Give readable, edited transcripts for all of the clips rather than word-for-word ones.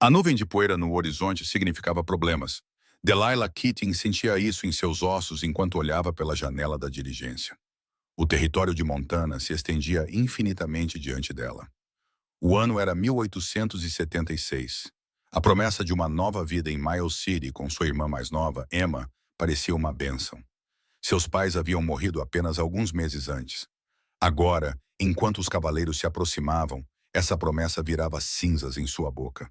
A nuvem de poeira no horizonte significava problemas. Delilah Keating sentia isso em seus ossos enquanto olhava pela janela da diligência. O território de Montana se estendia infinitamente diante dela. O ano era 1876. A promessa de uma nova vida em Miles City com sua irmã mais nova, Emma, parecia uma bênção. Seus pais haviam morrido apenas alguns meses antes. Agora, enquanto os cavaleiros se aproximavam, essa promessa virava cinzas em sua boca.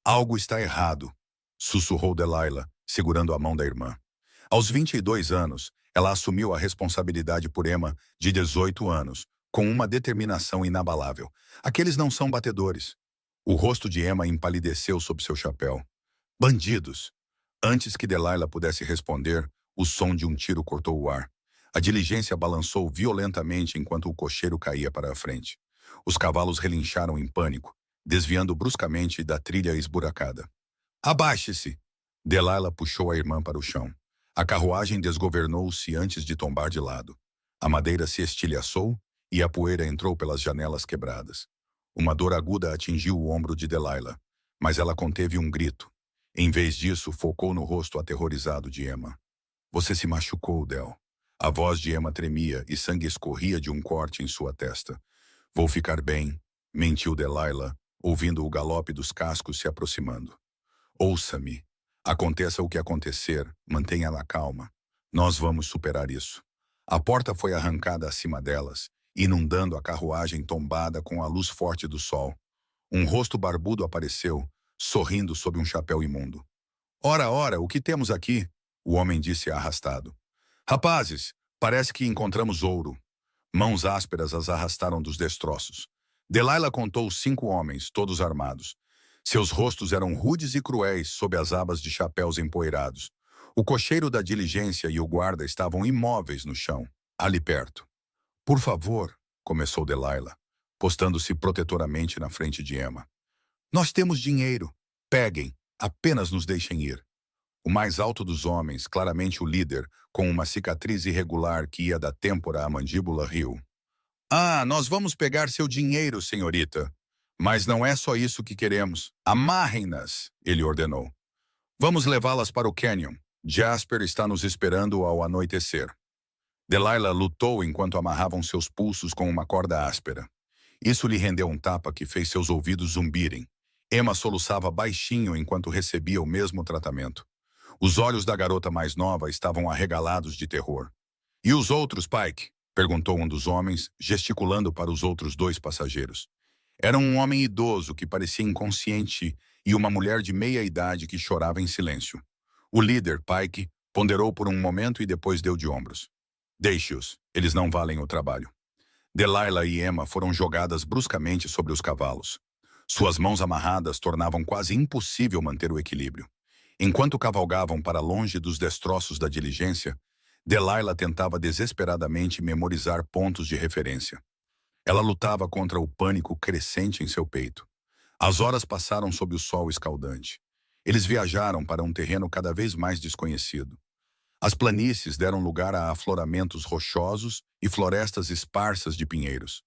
Algo está errado, sussurrou Delilah, segurando a mão da irmã. Aos 22 anos, ela assumiu a responsabilidade por Emma, de 18 anos, com uma determinação inabalável. Aqueles não são batedores. O rosto de Emma empalideceu sob seu chapéu. Bandidos! Antes que Delilah pudesse responder, o som de um tiro cortou o ar. A diligência balançou violentamente enquanto o cocheiro caía para a frente. Os cavalos relincharam em pânico, desviando bruscamente da trilha esburacada. Abaixe-se! Delilah puxou a irmã para o chão. A carruagem desgovernou-se antes de tombar de lado. A madeira se estilhaçou e a poeira entrou pelas janelas quebradas. Uma dor aguda atingiu o ombro de Delilah, mas ela conteve um grito. Em vez disso, focou no rosto aterrorizado de Emma. Você se machucou, Del. A voz de Emma tremia e sangue escorria de um corte em sua testa. Vou ficar bem, mentiu Delilah, ouvindo o galope dos cascos se aproximando. Ouça-me. Aconteça o que acontecer, mantenha-a calma. Nós vamos superar isso. A porta foi arrancada acima delas, inundando a carruagem tombada com a luz forte do sol. Um rosto barbudo apareceu, sorrindo sob um chapéu imundo. Ora, ora, o que temos aqui? O homem disse arrastado. Rapazes, parece que encontramos ouro. Mãos ásperas as arrastaram dos destroços. Delilah contou 5 homens, todos armados. Seus rostos eram rudes e cruéis sob as abas de chapéus empoeirados. O cocheiro da diligência e o guarda estavam imóveis no chão, ali perto. Por favor, começou Delilah, postando-se protetoramente na frente de Emma. Nós temos dinheiro. Peguem, apenas nos deixem ir. O mais alto dos homens, claramente o líder, com uma cicatriz irregular que ia da têmpora à mandíbula, riu. Ah, nós vamos pegar seu dinheiro, senhorita. Mas não é só isso que queremos. Amarrem-nas, ele ordenou. Vamos levá-las para o canyon. Jasper está nos esperando ao anoitecer. Delilah lutou enquanto amarravam seus pulsos com uma corda áspera. Isso lhe rendeu um tapa que fez seus ouvidos zumbirem. Emma soluçava baixinho enquanto recebia o mesmo tratamento. Os olhos da garota mais nova estavam arregalados de terror. E os outros, Pike? Perguntou um dos homens, gesticulando para os outros 2 passageiros. Era um homem idoso que parecia inconsciente e uma mulher de meia idade que chorava em silêncio. O líder, Pike, ponderou por um momento e depois deu de ombros. Deixe-os, eles não valem o trabalho. Delilah e Emma foram jogadas bruscamente sobre os cavalos. Suas mãos amarradas tornavam quase impossível manter o equilíbrio. Enquanto cavalgavam para longe dos destroços da diligência, Delilah tentava desesperadamente memorizar pontos de referência. Ela lutava contra o pânico crescente em seu peito. As horas passaram sob o sol escaldante. Eles viajaram para um terreno cada vez mais desconhecido. As planícies deram lugar a afloramentos rochosos e florestas esparsas de pinheiros.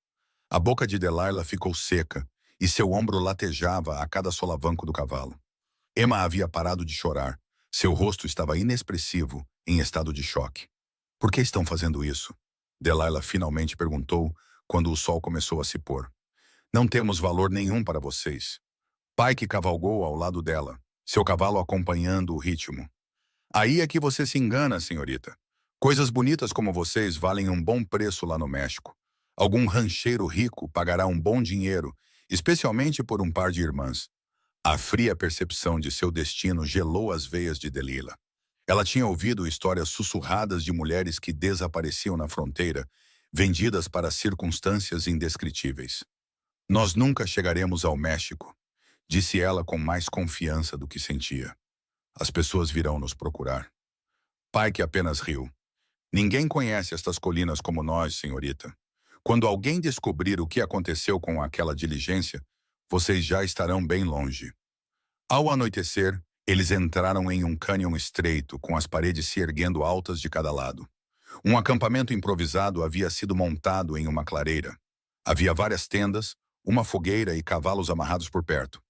A boca de Delilah ficou seca e seu ombro latejava a cada solavanco do cavalo. Emma havia parado de chorar. Seu rosto estava inexpressivo, em estado de choque. Por que estão fazendo isso? Delilah finalmente perguntou quando o sol começou a se pôr. Não temos valor nenhum para vocês. Pike cavalgou ao lado dela, seu cavalo acompanhando o ritmo. Aí é que você se engana, senhorita. Coisas bonitas como vocês valem um bom preço lá no México. Algum rancheiro rico pagará um bom dinheiro, especialmente por um par de irmãs. A fria percepção de seu destino gelou as veias de Delilah. Ela tinha ouvido histórias sussurradas de mulheres que desapareciam na fronteira, vendidas para circunstâncias indescritíveis. Nós nunca chegaremos ao México, disse ela com mais confiança do que sentia. As pessoas virão nos procurar. Pike apenas riu. Ninguém conhece estas colinas como nós, senhorita. Quando alguém descobrir o que aconteceu com aquela diligência, vocês já estarão bem longe. Ao anoitecer, eles entraram em um cânion estreito, com as paredes se erguendo altas de cada lado. Um acampamento improvisado havia sido montado em uma clareira. Havia várias tendas, uma fogueira e cavalos amarrados por perto.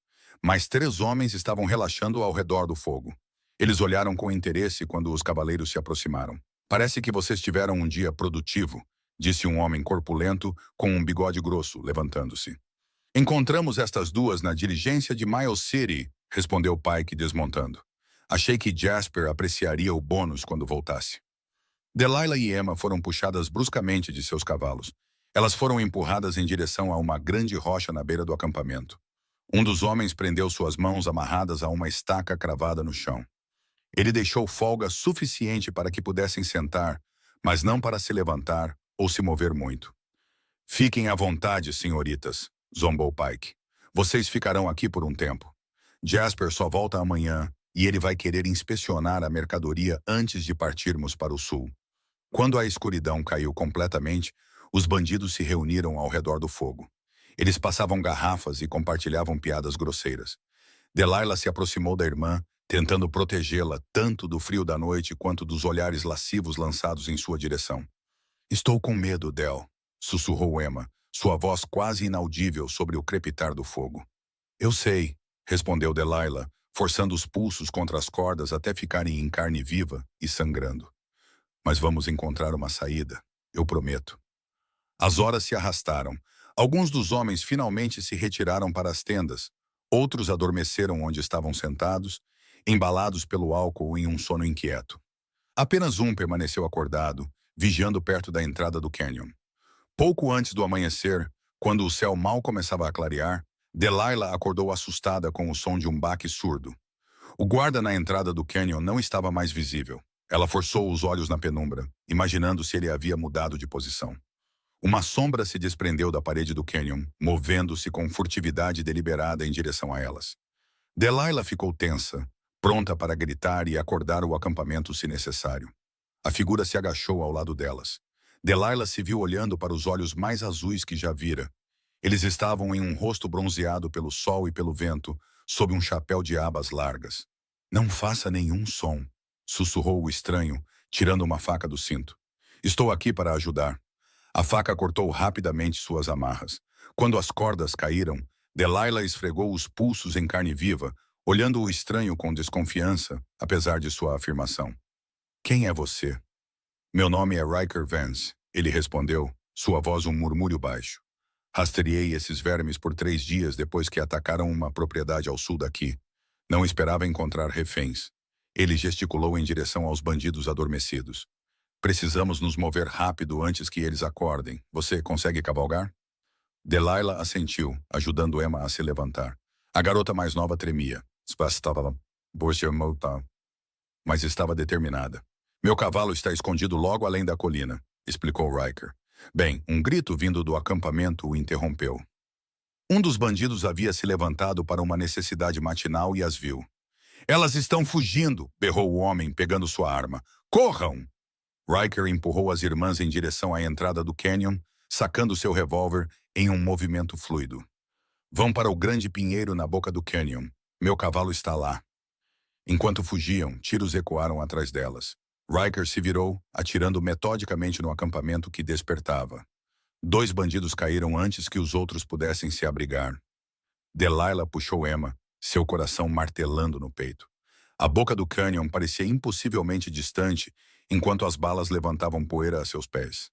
mas 3 homens estavam relaxando ao redor do fogo. Eles olharam com interesse quando os cavaleiros se aproximaram. Parece que vocês tiveram um dia produtivo, disse um homem corpulento com um bigode grosso, levantando-se. Encontramos estas duas na diligência de Miles City, respondeu Pike desmontando. Achei que Jasper apreciaria o bônus quando voltasse. Delilah e Emma foram puxadas bruscamente de seus cavalos. Elas foram empurradas em direção a uma grande rocha na beira do acampamento. Um dos homens prendeu suas mãos amarradas a uma estaca cravada no chão. Ele deixou folga suficiente para que pudessem sentar, mas não para se levantar ou se mover muito. Fiquem à vontade, senhoritas, zombou Pike. Vocês ficarão aqui por um tempo. Jasper só volta amanhã e ele vai querer inspecionar a mercadoria antes de partirmos para o sul. Quando a escuridão caiu completamente, os bandidos se reuniram ao redor do fogo. Eles passavam garrafas e compartilhavam piadas grosseiras. Delilah se aproximou da irmã, tentando protegê-la tanto do frio da noite quanto dos olhares lascivos lançados em sua direção. Estou com medo, Del, sussurrou Emma, sua voz quase inaudível sobre o crepitar do fogo. Eu sei, respondeu Delilah, forçando os pulsos contra as cordas até ficarem em carne viva e sangrando. Mas vamos encontrar uma saída, eu prometo. As horas se arrastaram. Alguns dos homens finalmente se retiraram para as tendas. Outros adormeceram onde estavam sentados, embalados pelo álcool em um sono inquieto. Apenas um permaneceu acordado, vigiando perto da entrada do canyon. Pouco antes do amanhecer, quando o céu mal começava a clarear, Delilah acordou assustada com o som de um baque surdo. O guarda na entrada do canyon não estava mais visível. Ela forçou os olhos na penumbra, imaginando se ele havia mudado de posição. Uma sombra se desprendeu da parede do canyon, movendo-se com furtividade deliberada em direção a elas. Delilah ficou tensa, pronta para gritar e acordar o acampamento se necessário. A figura se agachou ao lado delas. Delilah se viu olhando para os olhos mais azuis que já vira. Eles estavam em um rosto bronzeado pelo sol e pelo vento, sob um chapéu de abas largas. Não faça nenhum som, sussurrou o estranho, tirando uma faca do cinto. Estou aqui para ajudar. A faca cortou rapidamente suas amarras. Quando as cordas caíram, Delilah esfregou os pulsos em carne viva, olhando o estranho com desconfiança, apesar de sua afirmação. Quem é você? Meu nome é Riker Vance, ele respondeu, sua voz um murmúrio baixo. Rastreei esses vermes por 3 dias depois que atacaram uma propriedade ao sul daqui. Não esperava encontrar reféns. Ele gesticulou em direção aos bandidos adormecidos. Precisamos nos mover rápido antes que eles acordem. Você consegue cavalgar? Delilah assentiu, ajudando Emma a se levantar. A garota mais nova tremia. Mas estava determinada. Meu cavalo está escondido logo além da colina, explicou Riker. Bem, um grito vindo do acampamento o interrompeu. Um dos bandidos havia se levantado para uma necessidade matinal e as viu. Elas estão fugindo, berrou o homem, pegando sua arma. Corram! Riker empurrou as irmãs em direção à entrada do canyon, sacando seu revólver em um movimento fluido. Vão para o grande pinheiro na boca do canyon. Meu cavalo está lá. Enquanto fugiam, tiros ecoaram atrás delas. Riker se virou, atirando metodicamente no acampamento que despertava. 2 bandidos caíram antes que os outros pudessem se abrigar. Delilah puxou Emma, seu coração martelando no peito. A boca do canyon parecia impossivelmente distante, enquanto as balas levantavam poeira a seus pés.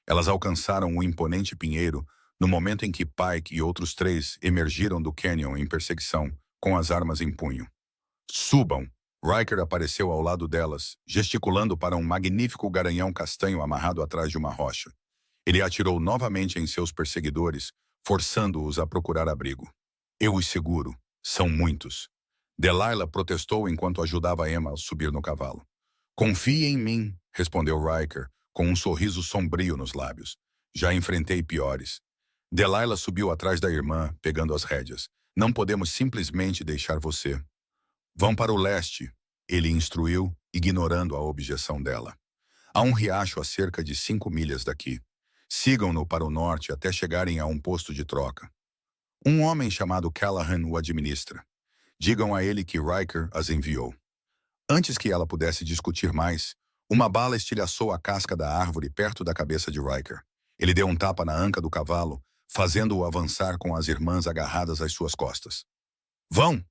Elas alcançaram o imponente pinheiro no momento em que Pike e outros 3 emergiram do canyon em perseguição, com as armas em punho. Subam! Riker apareceu ao lado delas, gesticulando para um magnífico garanhão castanho amarrado atrás de uma rocha. Ele atirou novamente em seus perseguidores, forçando-os a procurar abrigo. Eu os seguro. São muitos. Delilah protestou enquanto ajudava Emma a subir no cavalo. Confie em mim, respondeu Riker, com um sorriso sombrio nos lábios. Já enfrentei piores. Delilah subiu atrás da irmã, pegando as rédeas. Não podemos simplesmente deixar você. Vão para o leste, ele instruiu, ignorando a objeção dela. Há um riacho a cerca de 5 milhas daqui. Sigam-no para o norte até chegarem a um posto de troca. Um homem chamado Callahan o administra. Digam a ele que Riker as enviou. Antes que ela pudesse discutir mais, uma bala estilhaçou a casca da árvore perto da cabeça de Riker. Ele deu um tapa na anca do cavalo, fazendo-o avançar com as irmãs agarradas às suas costas. Vão!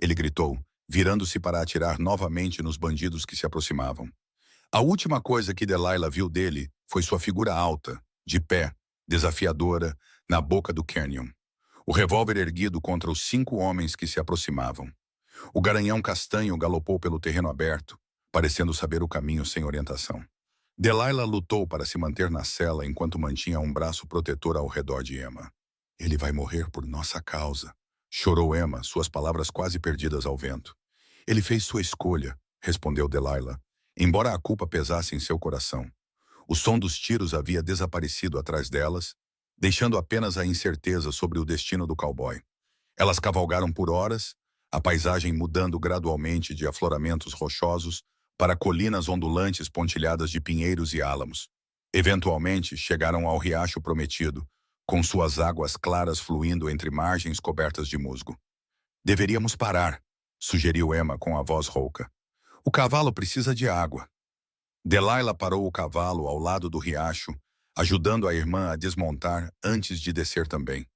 Ele gritou, virando-se para atirar novamente nos bandidos que se aproximavam. A última coisa que Delilah viu dele foi sua figura alta, de pé, desafiadora, na boca do canyon. O revólver erguido contra os 5 homens que se aproximavam. O garanhão castanho galopou pelo terreno aberto, parecendo saber o caminho sem orientação. Delilah lutou para se manter na cela enquanto mantinha um braço protetor ao redor de Emma. Ele vai morrer por nossa causa, chorou Emma, suas palavras quase perdidas ao vento. Ele fez sua escolha, respondeu Delilah, embora a culpa pesasse em seu coração. O som dos tiros havia desaparecido atrás delas, deixando apenas a incerteza sobre o destino do cowboy. Elas cavalgaram por horas, a paisagem mudando gradualmente de afloramentos rochosos para colinas ondulantes pontilhadas de pinheiros e álamos. Eventualmente, chegaram ao riacho prometido, com suas águas claras fluindo entre margens cobertas de musgo. Deveríamos parar, sugeriu Emma com a voz rouca. O cavalo precisa de água. Delilah parou o cavalo ao lado do riacho, ajudando a irmã a desmontar antes de descer também.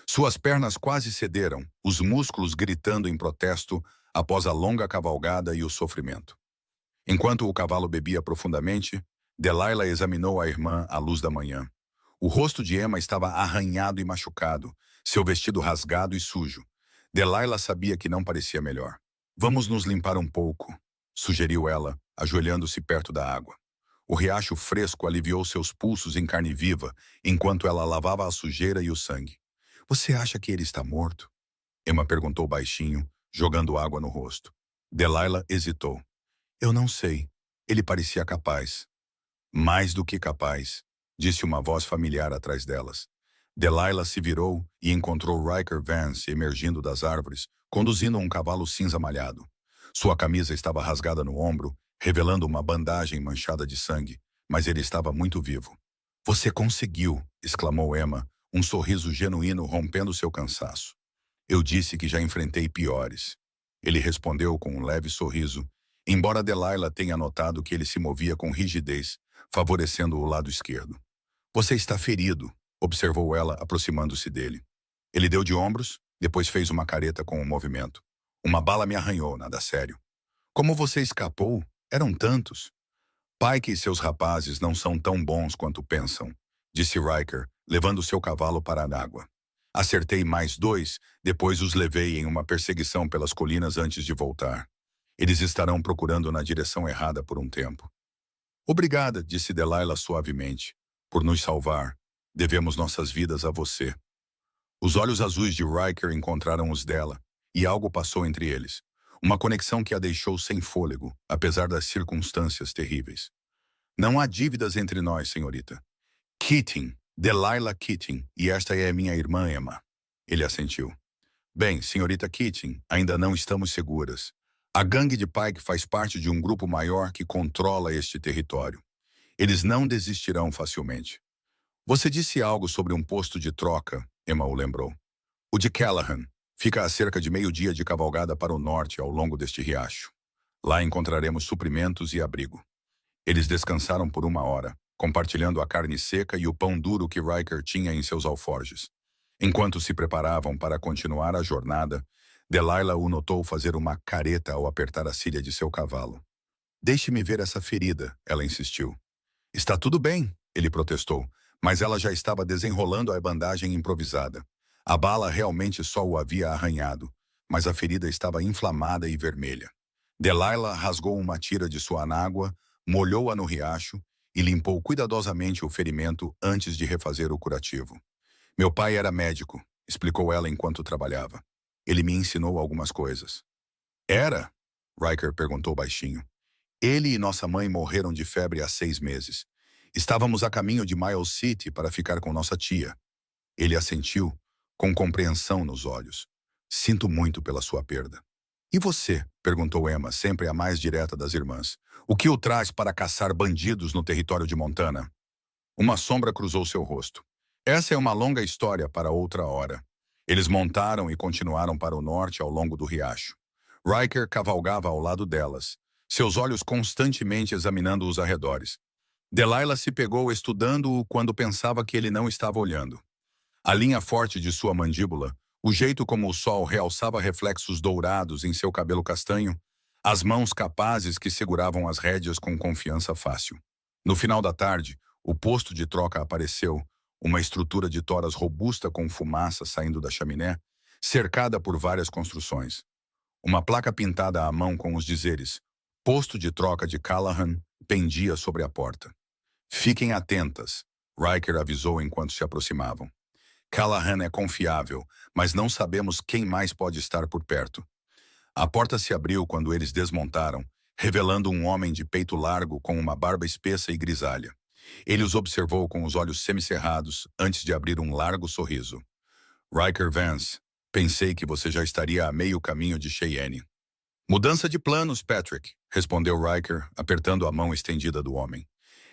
Suas pernas quase cederam, os músculos gritando em protesto após a longa cavalgada e o sofrimento. Enquanto o cavalo bebia profundamente, Delilah examinou a irmã à luz da manhã. O rosto de Emma estava arranhado e machucado, seu vestido rasgado e sujo. Delilah sabia que não parecia melhor. Vamos nos limpar um pouco, sugeriu ela, ajoelhando-se perto da água. O riacho fresco aliviou seus pulsos em carne viva, enquanto ela lavava a sujeira e o sangue. Você acha que ele está morto? Emma perguntou baixinho, jogando água no rosto. Delilah hesitou. Eu não sei. Ele parecia capaz. Mais do que capaz, disse uma voz familiar atrás delas. Delilah se virou e encontrou Riker Vance emergindo das árvores, conduzindo um cavalo cinza malhado. Sua camisa estava rasgada no ombro, revelando uma bandagem manchada de sangue, mas ele estava muito vivo. Você conseguiu, exclamou Emma, um sorriso genuíno rompendo seu cansaço. Eu disse que já enfrentei piores. Ele respondeu com um leve sorriso, embora Delilah tenha notado que ele se movia com rigidez, favorecendo o lado esquerdo. Você está ferido, observou ela, aproximando-se dele. Ele deu de ombros, depois fez uma careta com o movimento. Uma bala me arranhou, nada sério. Como você escapou? Eram tantos. Pike e seus rapazes não são tão bons quanto pensam, disse Riker, levando seu cavalo para a água. Acertei mais 2, depois os levei em uma perseguição pelas colinas antes de voltar. Eles estarão procurando na direção errada por um tempo. Obrigada, disse Delilah suavemente, por nos salvar. Devemos nossas vidas a você. Os olhos azuis de Riker encontraram os dela, e algo passou entre eles. Uma conexão que a deixou sem fôlego, apesar das circunstâncias terríveis. Não há dívidas entre nós, senhorita. Keating, Delilah Keating, e esta é minha irmã Emma. Ele assentiu. Bem, senhorita Keating, ainda não estamos seguras. A gangue de Pike faz parte de um grupo maior que controla este território. Eles não desistirão facilmente. Você disse algo sobre um posto de troca, Emma o lembrou. O de Callahan fica a cerca de meio-dia de cavalgada para o norte ao longo deste riacho. Lá encontraremos suprimentos e abrigo. Eles descansaram por 1 hora, compartilhando a carne seca e o pão duro que Riker tinha em seus alforjes. Enquanto se preparavam para continuar a jornada, Delilah o notou fazer uma careta ao apertar a cilha de seu cavalo. Deixe-me ver essa ferida, ela insistiu. Está tudo bem, ele protestou, mas ela já estava desenrolando a bandagem improvisada. A bala realmente só o havia arranhado, mas a ferida estava inflamada e vermelha. Delilah rasgou uma tira de sua anágua, molhou-a no riacho e limpou cuidadosamente o ferimento antes de refazer o curativo. Meu pai era médico, explicou ela enquanto trabalhava. Ele me ensinou algumas coisas. Era? Riker perguntou baixinho. Ele e nossa mãe morreram de febre há 6 meses. Estávamos a caminho de Miles City para ficar com nossa tia. Ele assentiu, com compreensão nos olhos. Sinto muito pela sua perda. E você? Perguntou Emma, sempre a mais direta das irmãs. O que o traz para caçar bandidos no território de Montana? Uma sombra cruzou seu rosto. Essa é uma longa história para outra hora. Eles montaram e continuaram para o norte ao longo do riacho. Riker cavalgava ao lado delas, seus olhos constantemente examinando os arredores. Delilah se pegou estudando-o quando pensava que ele não estava olhando. A linha forte de sua mandíbula, O jeito como o sol realçava reflexos dourados em seu cabelo castanho, as mãos capazes que seguravam as rédeas com confiança fácil. No final da tarde, o posto de troca apareceu, uma estrutura de toras robusta com fumaça saindo da chaminé, cercada por várias construções. Uma placa pintada à mão com os dizeres Posto de troca de Callahan pendia sobre a porta. Fiquem atentas, Riker avisou enquanto se aproximavam. Callahan é confiável, mas não sabemos quem mais pode estar por perto. A porta se abriu quando eles desmontaram, revelando um homem de peito largo com uma barba espessa e grisalha. Ele os observou com os olhos semicerrados antes de abrir um largo sorriso. Riker Vance, pensei que você já estaria a meio caminho de Cheyenne. Mudança de planos, Patrick, respondeu Riker, apertando a mão estendida do homem.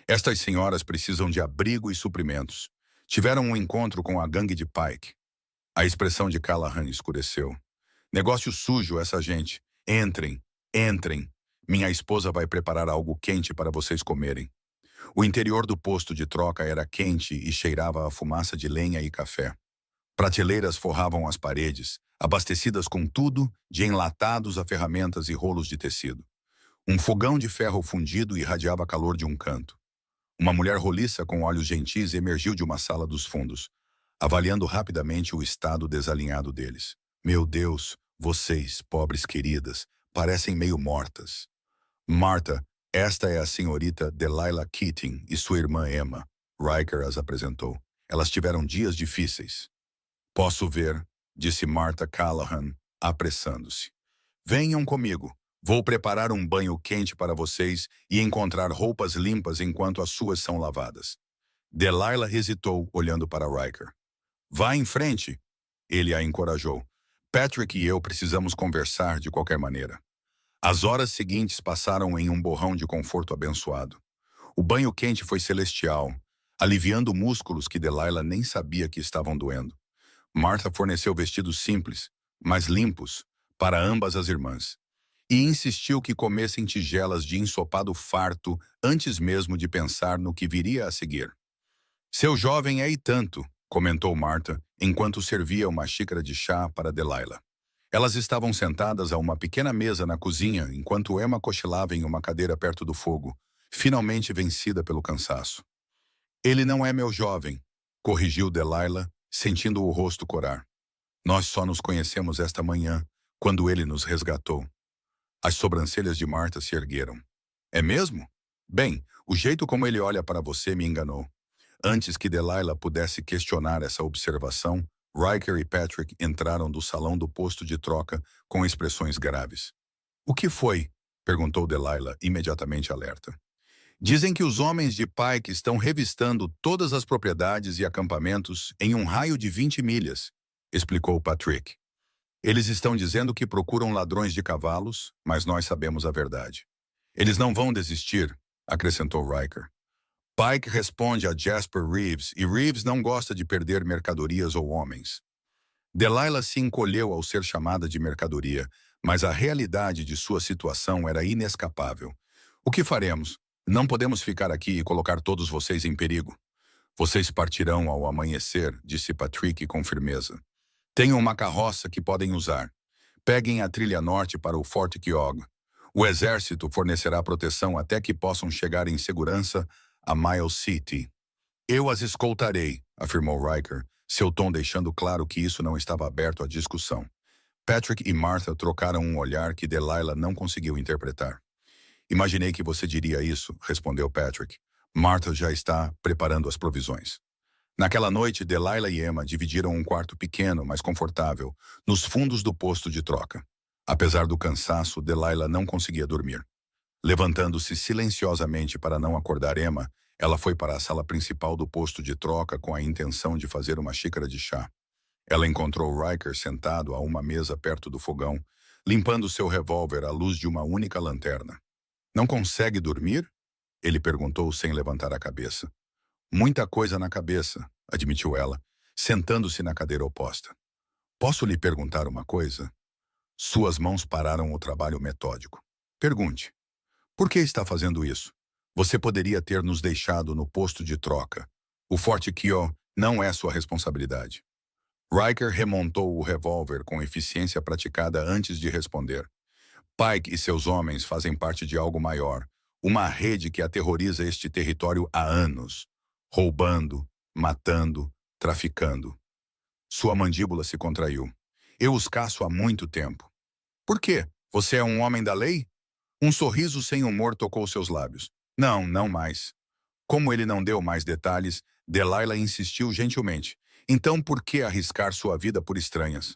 Estas senhoras precisam de abrigo e suprimentos. Tiveram um encontro com a gangue de Pike. A expressão de Callahan escureceu. Negócio sujo essa gente. Entrem, entrem. Minha esposa vai preparar algo quente para vocês comerem. O interior do posto de troca era quente e cheirava a fumaça de lenha e café. Prateleiras forravam as paredes, abastecidas com tudo, de enlatados a ferramentas e rolos de tecido. Um fogão de ferro fundido irradiava calor de um canto. Uma mulher roliça com olhos gentis emergiu de uma sala dos fundos, avaliando rapidamente o estado desalinhado deles. Meu Deus, vocês, pobres queridas, parecem meio mortas. Martha, esta é a senhorita Delilah Keating e sua irmã Emma. Riker as apresentou. Elas tiveram dias difíceis. Posso ver, disse Martha Callahan, apressando-se. Venham comigo. Vou preparar um banho quente para vocês e encontrar roupas limpas enquanto as suas são lavadas. Delilah hesitou, olhando para Riker. Vá em frente, ele a encorajou. Patrick e eu precisamos conversar de qualquer maneira. As horas seguintes passaram em um borrão de conforto abençoado. O banho quente foi celestial, aliviando músculos que Delilah nem sabia que estavam doendo. Martha forneceu vestidos simples, mas limpos, para ambas as irmãs. E insistiu que comessem tigelas de ensopado farto antes mesmo de pensar no que viria a seguir. Seu jovem é e tanto, comentou Martha, enquanto servia uma xícara de chá para Delilah. Elas estavam sentadas a uma pequena mesa na cozinha, enquanto Emma cochilava em uma cadeira perto do fogo, finalmente vencida pelo cansaço. Ele não é meu jovem, corrigiu Delilah, sentindo o rosto corar. Nós só nos conhecemos esta manhã, quando ele nos resgatou. As sobrancelhas de Martha se ergueram. É mesmo? Bem, o jeito como ele olha para você me enganou. Antes que Delilah pudesse questionar essa observação, Riker e Patrick entraram do salão do posto de troca com expressões graves. O que foi? Perguntou Delilah, imediatamente alerta. Dizem que os homens de Pike estão revistando todas as propriedades e acampamentos em um raio de 20 milhas, explicou Patrick. Eles estão dizendo que procuram ladrões de cavalos, mas nós sabemos a verdade. Eles não vão desistir, acrescentou Riker. Pike responde a Jasper Reeves e Reeves não gosta de perder mercadorias ou homens. Delilah se encolheu ao ser chamada de mercadoria, mas a realidade de sua situação era inescapável. O que faremos? Não podemos ficar aqui e colocar todos vocês em perigo. Vocês partirão ao amanhecer, disse Patrick com firmeza. Tenham uma carroça que podem usar. Peguem a trilha norte para o Fort Keogh. O exército fornecerá proteção até que possam chegar em segurança a Miles City. Eu as escoltarei, afirmou Riker, seu tom deixando claro que isso não estava aberto à discussão. Patrick e Martha trocaram um olhar que Delilah não conseguiu interpretar. Imaginei que você diria isso, respondeu Patrick. Martha já está preparando as provisões. Naquela noite, Delilah e Emma dividiram um quarto pequeno, mas confortável, nos fundos do posto de troca. Apesar do cansaço, Delilah não conseguia dormir. Levantando-se silenciosamente para não acordar Emma, ela foi para a sala principal do posto de troca com a intenção de fazer uma xícara de chá. Ela encontrou Riker sentado a uma mesa perto do fogão, limpando seu revólver à luz de uma única lanterna. Não consegue dormir? Ele perguntou sem levantar a cabeça. Muita coisa na cabeça, admitiu ela, sentando-se na cadeira oposta. Posso lhe perguntar uma coisa? Suas mãos pararam o trabalho metódico. Pergunte. Por que está fazendo isso? Você poderia ter nos deixado no posto de troca. O Fort Keogh não é sua responsabilidade. Riker remontou o revólver com eficiência praticada antes de responder. Pike e seus homens fazem parte de algo maior, uma rede que aterroriza este território há anos, roubando, matando, traficando. Sua mandíbula se contraiu. Eu os caço há muito tempo. Por quê? Você é um homem da lei? Um sorriso sem humor tocou seus lábios. Não, não mais. Como ele não deu mais detalhes, Delilah insistiu gentilmente. Então por que arriscar sua vida por estranhas?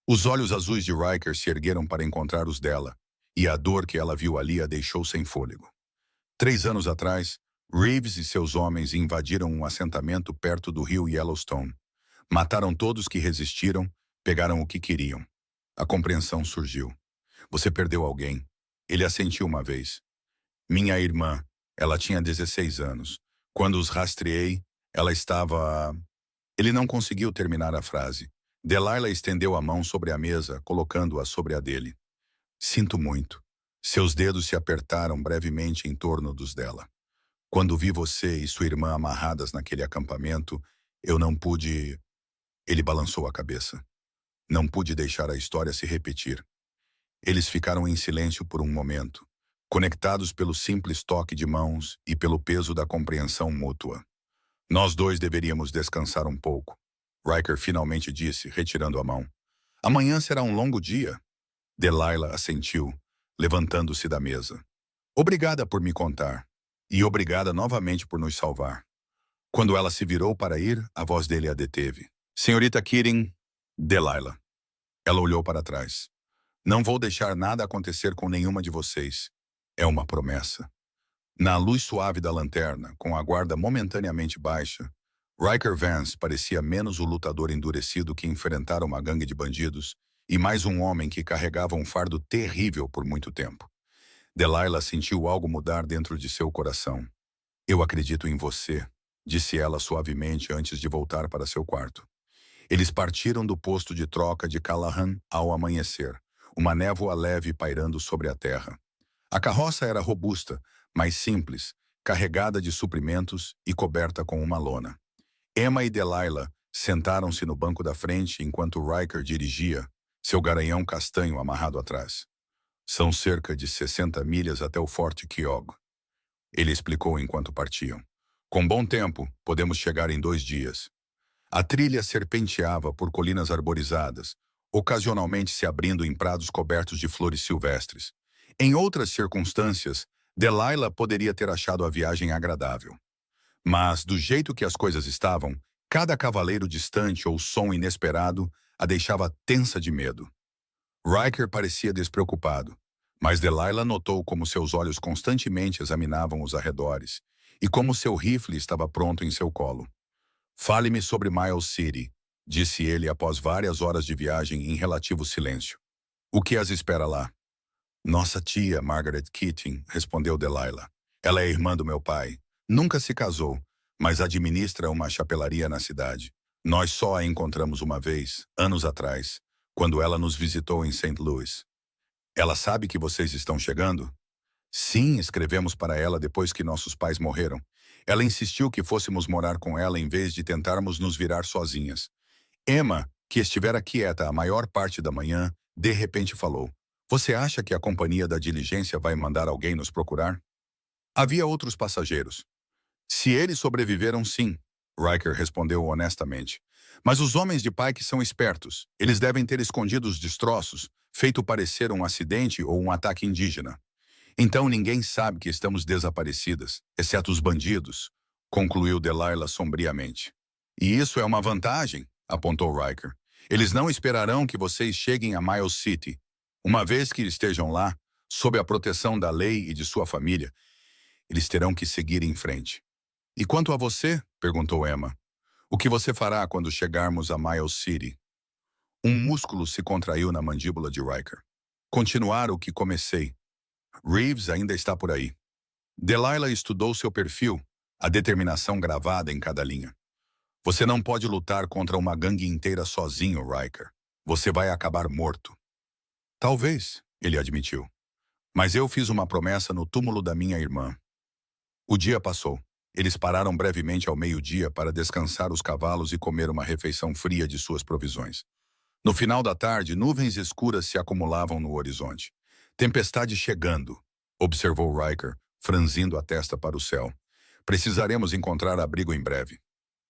Os olhos azuis de Riker se ergueram para encontrar os dela, e a dor que ela viu ali a deixou sem fôlego. 3 anos atrás, Reeves e seus homens invadiram um assentamento perto do rio Yellowstone. Mataram todos que resistiram, pegaram o que queriam. A compreensão surgiu. Você perdeu alguém. Ele assentiu uma vez. Minha irmã, ela tinha 16 anos. Quando os rastreei, ela estava... Ele não conseguiu terminar a frase. Delilah estendeu a mão sobre a mesa, colocando-a sobre a dele. Sinto muito. Seus dedos se apertaram brevemente em torno dos dela. Quando vi você e sua irmã amarradas naquele acampamento, eu não pude... Ele balançou a cabeça. Não pude deixar a história se repetir. Eles ficaram em silêncio por um momento, conectados pelo simples toque de mãos e pelo peso da compreensão mútua. Nós dois deveríamos descansar um pouco. Riker finalmente disse, retirando a mão. Amanhã será um longo dia. Delilah assentiu, levantando-se da mesa. Obrigada por me contar. E obrigada novamente por nos salvar. Quando ela se virou para ir, a voz dele a deteve. Senhorita Keating, Delilah. Ela olhou para trás. Não vou deixar nada acontecer com nenhuma de vocês. É uma promessa. Na luz suave da lanterna, com a guarda momentaneamente baixa, Riker Vance parecia menos o lutador endurecido que enfrentara uma gangue de bandidos e mais um homem que carregava um fardo terrível por muito tempo. Delilah sentiu algo mudar dentro de seu coração. Eu acredito em você, disse ela suavemente antes de voltar para seu quarto. Eles partiram do posto de troca de Callahan ao amanhecer, uma névoa leve pairando sobre a terra. A carroça era robusta, mas simples, carregada de suprimentos e coberta com uma lona. Emma e Delilah sentaram-se no banco da frente enquanto Riker dirigia, seu garanhão castanho amarrado atrás. São cerca de 60 milhas até o Forte Keogh. Ele explicou enquanto partiam. Com bom tempo, podemos chegar em 2 dias. A trilha serpenteava por colinas arborizadas, ocasionalmente se abrindo em prados cobertos de flores silvestres. Em outras circunstâncias, Delilah poderia ter achado a viagem agradável. Mas, do jeito que as coisas estavam, cada cavaleiro distante ou som inesperado a deixava tensa de medo. Riker parecia despreocupado, mas Delilah notou como seus olhos constantemente examinavam os arredores e como seu rifle estava pronto em seu colo. Fale-me sobre Miles City, disse ele após várias horas de viagem em relativo silêncio. O que as espera lá? Nossa tia, Margaret Keating, respondeu Delilah. Ela é irmã do meu pai. Nunca se casou, mas administra uma chapelaria na cidade. Nós só a encontramos uma vez, anos atrás, quando ela nos visitou em St. Louis. Ela sabe que vocês estão chegando? Sim, escrevemos para ela depois que nossos pais morreram. Ela insistiu que fôssemos morar com ela em vez de tentarmos nos virar sozinhas. Emma, que estivera quieta a maior parte da manhã, de repente falou. Você acha que a companhia da diligência vai mandar alguém nos procurar? Havia outros passageiros. Se eles sobreviveram, sim, Riker respondeu honestamente. Mas os homens de Pike são espertos. Eles devem ter escondido os destroços, feito parecer um acidente ou um ataque indígena. Então ninguém sabe que estamos desaparecidas, exceto os bandidos, concluiu Delilah sombriamente. E isso é uma vantagem, apontou Riker. Eles não esperarão que vocês cheguem a Miles City. Uma vez que estejam lá, sob a proteção da lei e de sua família, eles terão que seguir em frente. E quanto a você? Perguntou Emma. O que você fará quando chegarmos a Miles City? Um músculo se contraiu na mandíbula de Riker. Continuar o que comecei. Reeves ainda está por aí. Delilah estudou seu perfil, a determinação gravada em cada linha. Você não pode lutar contra uma gangue inteira sozinho, Riker. Você vai acabar morto. Talvez, ele admitiu. Mas eu fiz uma promessa no túmulo da minha irmã. O dia passou. Eles pararam brevemente ao meio-dia para descansar os cavalos e comer uma refeição fria de suas provisões. No final da tarde, nuvens escuras se acumulavam no horizonte. Tempestade chegando, observou Riker, franzindo a testa para o céu. Precisaremos encontrar abrigo em breve.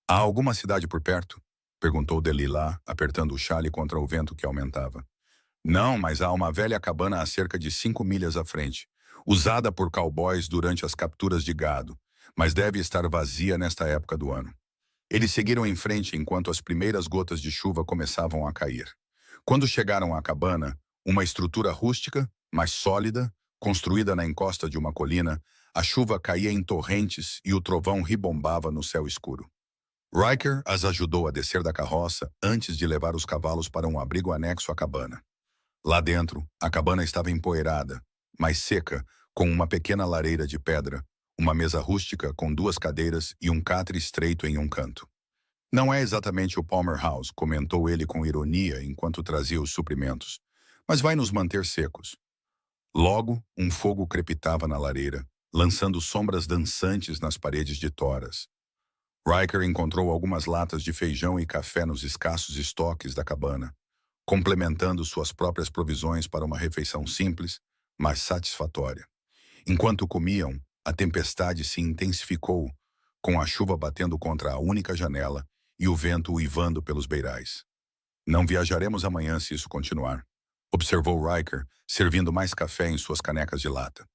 Há alguma cidade por perto? Perguntou Delilah, apertando o chale contra o vento que aumentava. Não, mas há uma velha cabana a cerca de 5 milhas à frente, usada por cowboys durante as capturas de gado, mas deve estar vazia nesta época do ano. Eles seguiram em frente enquanto as primeiras gotas de chuva começavam a cair. Quando chegaram à cabana, uma estrutura rústica, mas sólida, construída na encosta de uma colina, a chuva caía em torrentes e o trovão ribombava no céu escuro. Riker as ajudou a descer da carroça antes de levar os cavalos para um abrigo anexo à cabana. Lá dentro, a cabana estava empoeirada, mas seca, com uma pequena lareira de pedra, uma mesa rústica com 2 cadeiras e um catre estreito em um canto. Não é exatamente o Palmer House, comentou ele com ironia enquanto trazia os suprimentos, mas vai nos manter secos. Logo, um fogo crepitava na lareira, lançando sombras dançantes nas paredes de toras. Riker encontrou algumas latas de feijão e café nos escassos estoques da cabana, complementando suas próprias provisões para uma refeição simples, mas satisfatória. Enquanto comiam, a tempestade se intensificou, com a chuva batendo contra a única janela e o vento uivando pelos beirais. Não viajaremos amanhã se isso continuar, observou Riker, servindo mais café em suas canecas de lata.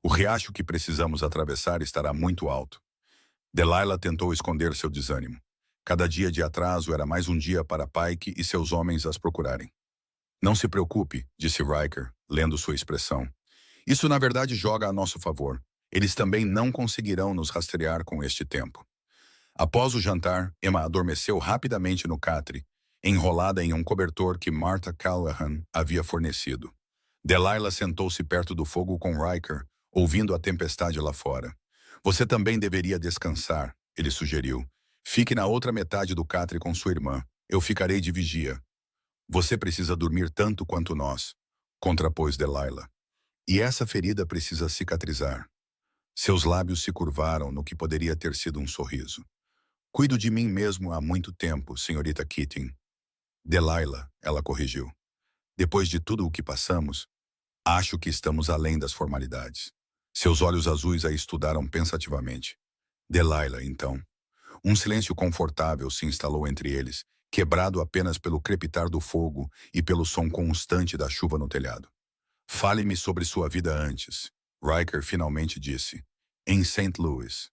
O riacho que precisamos atravessar estará muito alto. Delilah tentou esconder seu desânimo. Cada dia de atraso era mais um dia para Pike e seus homens as procurarem. Não se preocupe, disse Riker, lendo sua expressão. Isso na verdade joga a nosso favor. Eles também não conseguirão nos rastrear com este tempo. Após o jantar, Emma adormeceu rapidamente no catre, enrolada em um cobertor que Martha Callahan havia fornecido. Delilah sentou-se perto do fogo com Riker, ouvindo a tempestade lá fora. Você também deveria descansar, ele sugeriu. Fique na outra metade do catre com sua irmã. Eu ficarei de vigia. Você precisa dormir tanto quanto nós, contrapôs Delilah. E essa ferida precisa cicatrizar. Seus lábios se curvaram no que poderia ter sido um sorriso. Cuido de mim mesmo há muito tempo, senhorita Keating. Delilah, ela corrigiu. Depois de tudo o que passamos, acho que estamos além das formalidades. Seus olhos azuis a estudaram pensativamente. Delilah, então. Um silêncio confortável se instalou entre eles, quebrado apenas pelo crepitar do fogo e pelo som constante da chuva no telhado. Fale-me sobre sua vida antes, Riker finalmente disse. Em St. Louis.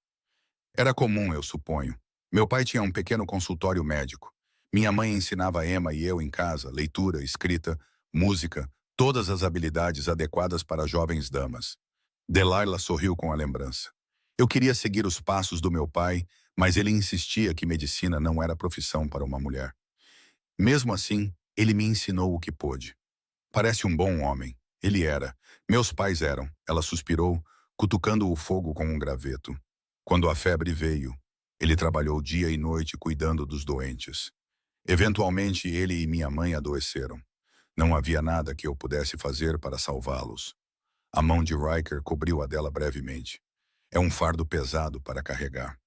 Era comum, eu suponho. Meu pai tinha um pequeno consultório médico. Minha mãe ensinava a Emma e eu em casa, leitura, escrita, música, todas as habilidades adequadas para jovens damas. Delilah sorriu com a lembrança. Eu queria seguir os passos do meu pai, mas ele insistia que medicina não era profissão para uma mulher. Mesmo assim, ele me ensinou o que pôde. Parece um bom homem. Ele era. Meus pais eram. Ela suspirou, cutucando o fogo com um graveto. Quando a febre veio, ele trabalhou dia e noite cuidando dos doentes. Eventualmente, ele e minha mãe adoeceram. Não havia nada que eu pudesse fazer para salvá-los. A mão de Riker cobriu a dela brevemente. É um fardo pesado para carregar.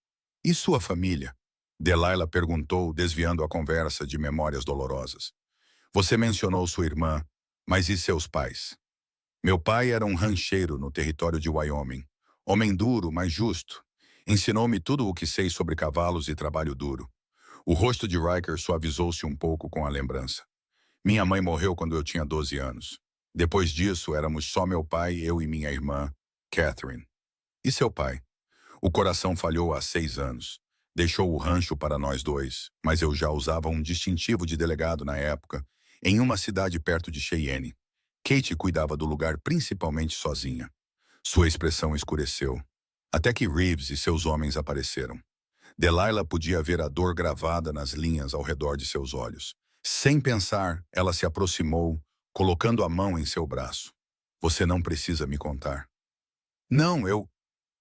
E sua família? Delilah perguntou, desviando a conversa de memórias dolorosas. Você mencionou sua irmã, mas e seus pais? Meu pai era um rancheiro no território de Wyoming. Homem duro, mas justo. Ensinou-me tudo o que sei sobre cavalos e trabalho duro. O rosto de Riker suavizou-se um pouco com a lembrança. Minha mãe morreu quando eu tinha 12 anos. Depois disso, éramos só meu pai, eu e minha irmã, Catherine. E seu pai? O coração falhou há 6 anos. Deixou o rancho para nós dois, mas eu já usava um distintivo de delegado na época, em uma cidade perto de Cheyenne. Kate cuidava do lugar principalmente sozinha. Sua expressão escureceu, até que Reeves e seus homens apareceram. Delilah podia ver a dor gravada nas linhas ao redor de seus olhos. Sem pensar, ela se aproximou, colocando a mão em seu braço. Você não precisa me contar. Não, eu...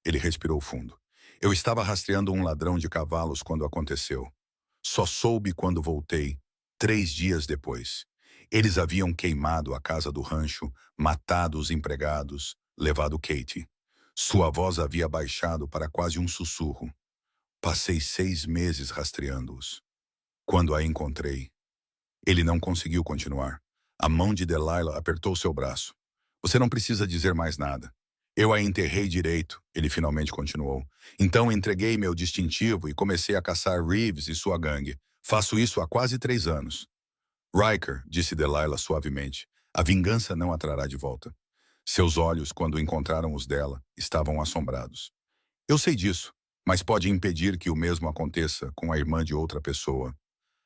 Ele respirou fundo. Eu estava rastreando um ladrão de cavalos quando aconteceu. Só soube quando voltei, 3 dias depois. Eles haviam queimado a casa do rancho, matado os empregados, levado Katie. Sua voz havia baixado para quase um sussurro. Passei 6 meses rastreando-os. Quando a encontrei, ele não conseguiu continuar. A mão de Delilah apertou seu braço. Você não precisa dizer mais nada. Eu a enterrei direito, ele finalmente continuou. Então entreguei meu distintivo e comecei a caçar Reeves e sua gangue. Faço isso há quase 3 anos. Riker, disse Delilah suavemente, a vingança não a trará de volta. Seus olhos, quando encontraram os dela, estavam assombrados. Eu sei disso, mas pode impedir que o mesmo aconteça com a irmã de outra pessoa.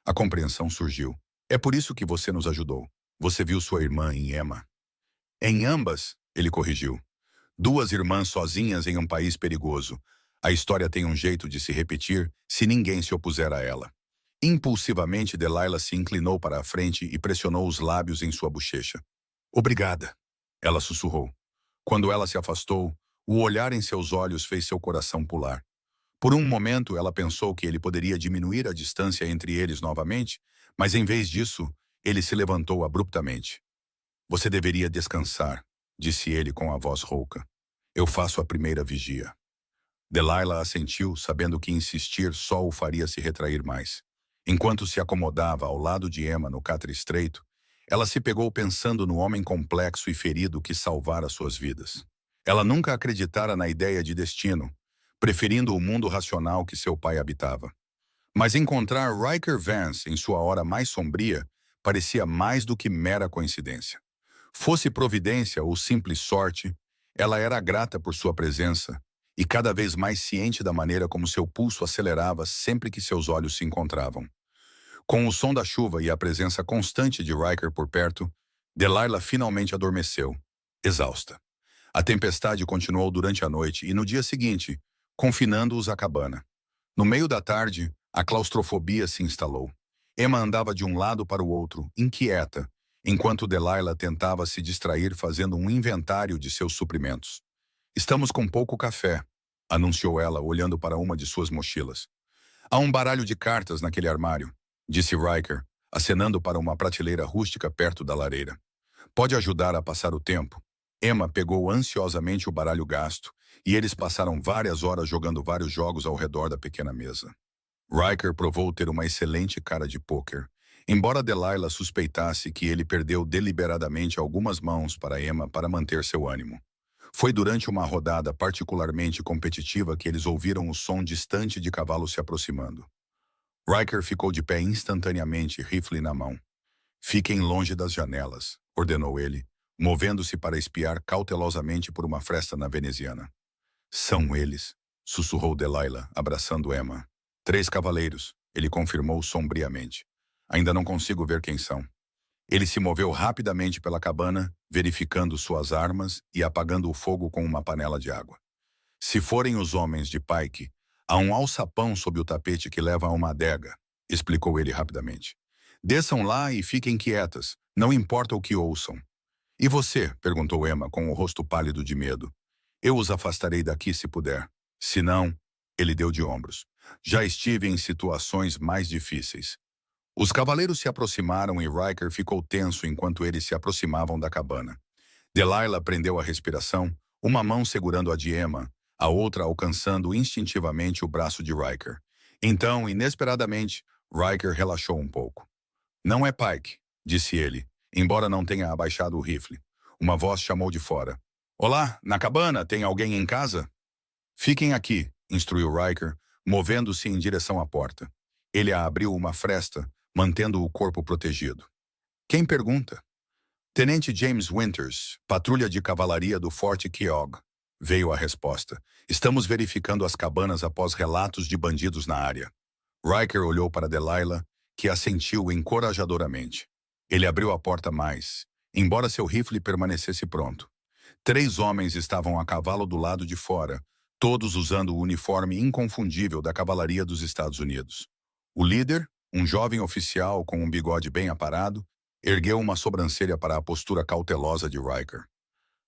A compreensão surgiu. É por isso que você nos ajudou. Você viu sua irmã em Emma. Em ambas, ele corrigiu. 2 irmãs sozinhas em um país perigoso. A história tem um jeito de se repetir se ninguém se opuser a ela. Impulsivamente, Delilah se inclinou para a frente e pressionou os lábios em sua bochecha. Obrigada, ela sussurrou. Quando ela se afastou, o olhar em seus olhos fez seu coração pular. Por um momento, ela pensou que ele poderia diminuir a distância entre eles novamente, mas em vez disso, ele se levantou abruptamente. Você deveria descansar, disse ele com a voz rouca. Eu faço a primeira vigia. Delilah assentiu, sabendo que insistir só o faria se retrair mais. Enquanto se acomodava ao lado de Emma no catre estreito, ela se pegou pensando no homem complexo e ferido que salvara suas vidas. Ela nunca acreditara na ideia de destino, preferindo o mundo racional que seu pai habitava. Mas encontrar Riker Vance em sua hora mais sombria parecia mais do que mera coincidência. Fosse providência ou simples sorte, ela era grata por sua presença e cada vez mais ciente da maneira como seu pulso acelerava sempre que seus olhos se encontravam. Com o som da chuva e a presença constante de Riker por perto, Delilah finalmente adormeceu, exausta. A tempestade continuou durante a noite e no dia seguinte, confinando-os à cabana. No meio da tarde, a claustrofobia se instalou. Emma andava de um lado para o outro, inquieta, enquanto Delilah tentava se distrair fazendo um inventário de seus suprimentos. Estamos com pouco café, anunciou ela, olhando para uma de suas mochilas. Há um baralho de cartas naquele armário, disse Riker, acenando para uma prateleira rústica perto da lareira. Pode ajudar a passar o tempo. Emma pegou ansiosamente o baralho gasto, e eles passaram várias horas jogando vários jogos ao redor da pequena mesa. Riker provou ter uma excelente cara de pôquer, embora Delilah suspeitasse que ele perdeu deliberadamente algumas mãos para Emma para manter seu ânimo. Foi durante uma rodada particularmente competitiva que eles ouviram o som distante de cavalos se aproximando. Riker ficou de pé instantaneamente, rifle na mão. Fiquem longe das janelas, ordenou ele, movendo-se para espiar cautelosamente por uma fresta na veneziana. São eles, sussurrou Delilah, abraçando Emma. 3 cavaleiros, ele confirmou sombriamente. Ainda não consigo ver quem são. Ele se moveu rapidamente pela cabana, verificando suas armas e apagando o fogo com uma panela de água. Se forem os homens de Pike, há um alçapão sob o tapete que leva a uma adega, explicou ele rapidamente. Desçam lá e fiquem quietas, não importa o que ouçam. E você? Perguntou Emma com o rosto pálido de medo. Eu os afastarei daqui se puder. Se não, ele deu de ombros. Já estive em situações mais difíceis. Os cavaleiros se aproximaram e Riker ficou tenso enquanto eles se aproximavam da cabana. Delilah prendeu a respiração, uma mão segurando a de Emma, a outra alcançando instintivamente o braço de Riker. Então, inesperadamente, Riker relaxou um pouco. Não é Pike, disse ele, embora não tenha abaixado o rifle. Uma voz chamou de fora. Olá, na cabana, tem alguém em casa? Fiquem aqui, instruiu Riker, movendo-se em direção à porta. Ele a abriu uma fresta, mantendo o corpo protegido. Quem pergunta? Tenente James Winters, patrulha de cavalaria do Forte Keogh. Veio a resposta. Estamos verificando as cabanas após relatos de bandidos na área. Riker olhou para Delilah, que assentiu encorajadoramente. Ele abriu a porta mais, embora seu rifle permanecesse pronto. 3 homens estavam a cavalo do lado de fora, todos usando o uniforme inconfundível da cavalaria dos Estados Unidos. O líder, um jovem oficial com um bigode bem aparado, ergueu uma sobrancelha para a postura cautelosa de Riker.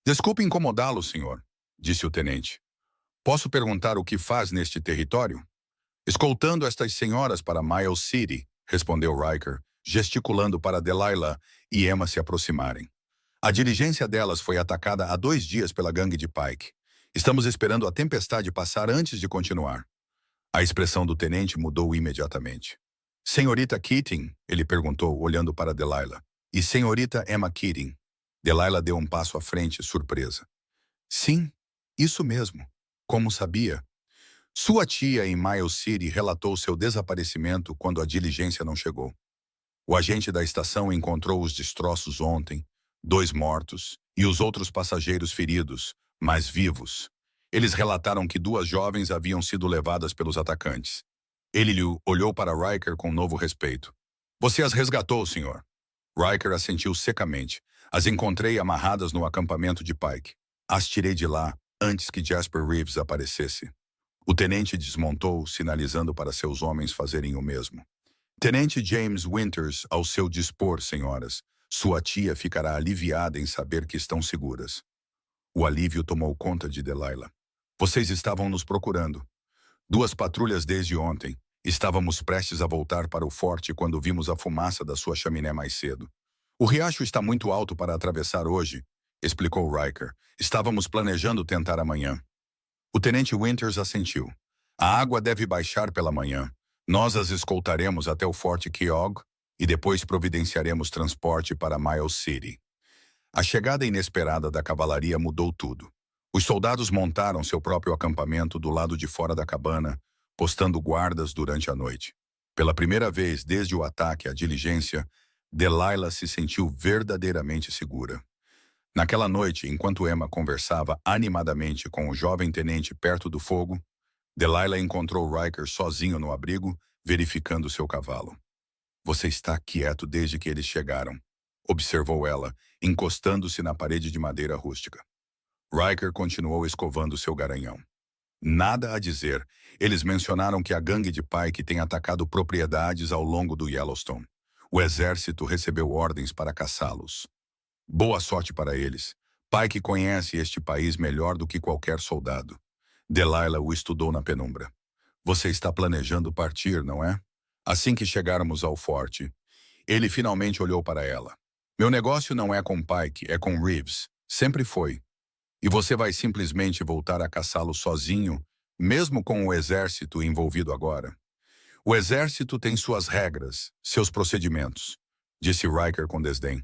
Desculpe incomodá-lo, senhor, disse o tenente. Posso perguntar o que faz neste território? Escoltando estas senhoras para Miles City, respondeu Riker, gesticulando para Delilah e Emma se aproximarem. A diligência delas foi atacada há 2 dias pela gangue de Pike. Estamos esperando a tempestade passar antes de continuar. A expressão do tenente mudou imediatamente. Senhorita Keating? Ele perguntou, olhando para Delilah. E senhorita Emma Keating? Delilah deu um passo à frente, surpresa. Sim, isso mesmo. Como sabia? Sua tia em Miles City relatou seu desaparecimento quando a diligência não chegou. O agente da estação encontrou os destroços ontem, 2 mortos e os outros passageiros feridos, mas vivos. Eles relataram que 2 jovens haviam sido levadas pelos atacantes. Ele olhou para Riker com novo respeito. Você as resgatou, senhor. Riker assentiu secamente. As encontrei amarradas no acampamento de Pike. As tirei de lá antes que Jasper Reeves aparecesse. O tenente desmontou, sinalizando para seus homens fazerem o mesmo. Tenente James Winters, ao seu dispor, senhoras. Sua tia ficará aliviada em saber que estão seguras. O alívio tomou conta de Delilah. Vocês estavam nos procurando. 2 patrulhas desde ontem. Estávamos prestes a voltar para o forte quando vimos a fumaça da sua chaminé mais cedo. O riacho está muito alto para atravessar hoje, explicou Riker. Estávamos planejando tentar amanhã. O tenente Winters assentiu. A água deve baixar pela manhã. Nós as escoltaremos até o Forte Keogh e depois providenciaremos transporte para Miles City. A chegada inesperada da cavalaria mudou tudo. Os soldados montaram seu próprio acampamento do lado de fora da cabana, postando guardas durante a noite. Pela primeira vez desde o ataque à diligência, Delilah se sentiu verdadeiramente segura. Naquela noite, enquanto Emma conversava animadamente com o jovem tenente perto do fogo, Delilah encontrou Riker sozinho no abrigo, verificando seu cavalo. Você está quieto desde que eles chegaram, observou ela, encostando-se na parede de madeira rústica. Riker continuou escovando seu garanhão. Nada a dizer. Eles mencionaram que a gangue de Pike tem atacado propriedades ao longo do Yellowstone. O exército recebeu ordens para caçá-los. Boa sorte para eles. Pike conhece este país melhor do que qualquer soldado. Delilah o estudou na penumbra. Você está planejando partir, não é? Assim que chegarmos ao forte, ele finalmente olhou para ela. Meu negócio não é com Pike, é com Reeves. Sempre foi. E você vai simplesmente voltar a caçá-lo sozinho, mesmo com o exército envolvido agora? O exército tem suas regras, seus procedimentos, disse Riker com desdém.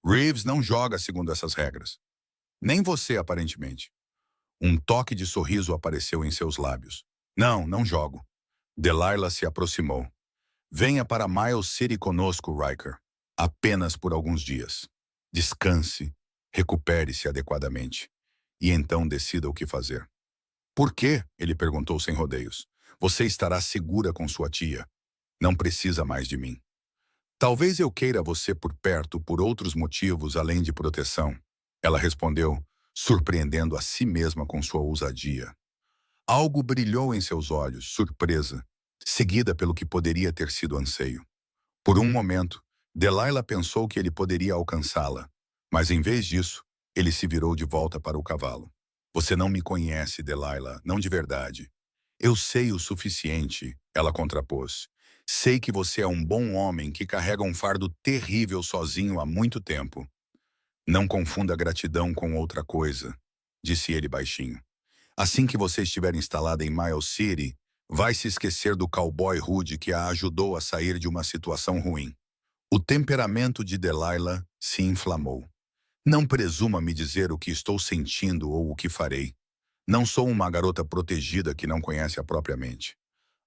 Reeves não joga segundo essas regras. Nem você, aparentemente. Um toque de sorriso apareceu em seus lábios. Não, não jogo. Delilah se aproximou. Venha para Miles City conosco, Riker. Apenas por alguns dias. Descanse, recupere-se adequadamente. E então decida o que fazer. Por quê? Ele perguntou sem rodeios. Você estará segura com sua tia. Não precisa mais de mim. Talvez eu queira você por perto por outros motivos além de proteção. Ela respondeu, surpreendendo a si mesma com sua ousadia. Algo brilhou em seus olhos, surpresa, seguida pelo que poderia ter sido anseio. Por um momento, Delilah pensou que ele poderia alcançá-la, mas em vez disso, ele se virou de volta para o cavalo. Você não me conhece, Delilah, não de verdade. Eu sei o suficiente, ela contrapôs. Sei que você é um bom homem que carrega um fardo terrível sozinho há muito tempo. Não confunda gratidão com outra coisa, disse ele baixinho. Assim que você estiver instalada em Miles City, vai se esquecer do cowboy rude que a ajudou a sair de uma situação ruim. O temperamento de Delilah se inflamou. Não presuma me dizer o que estou sentindo ou o que farei. Não sou uma garota protegida que não conhece a própria mente.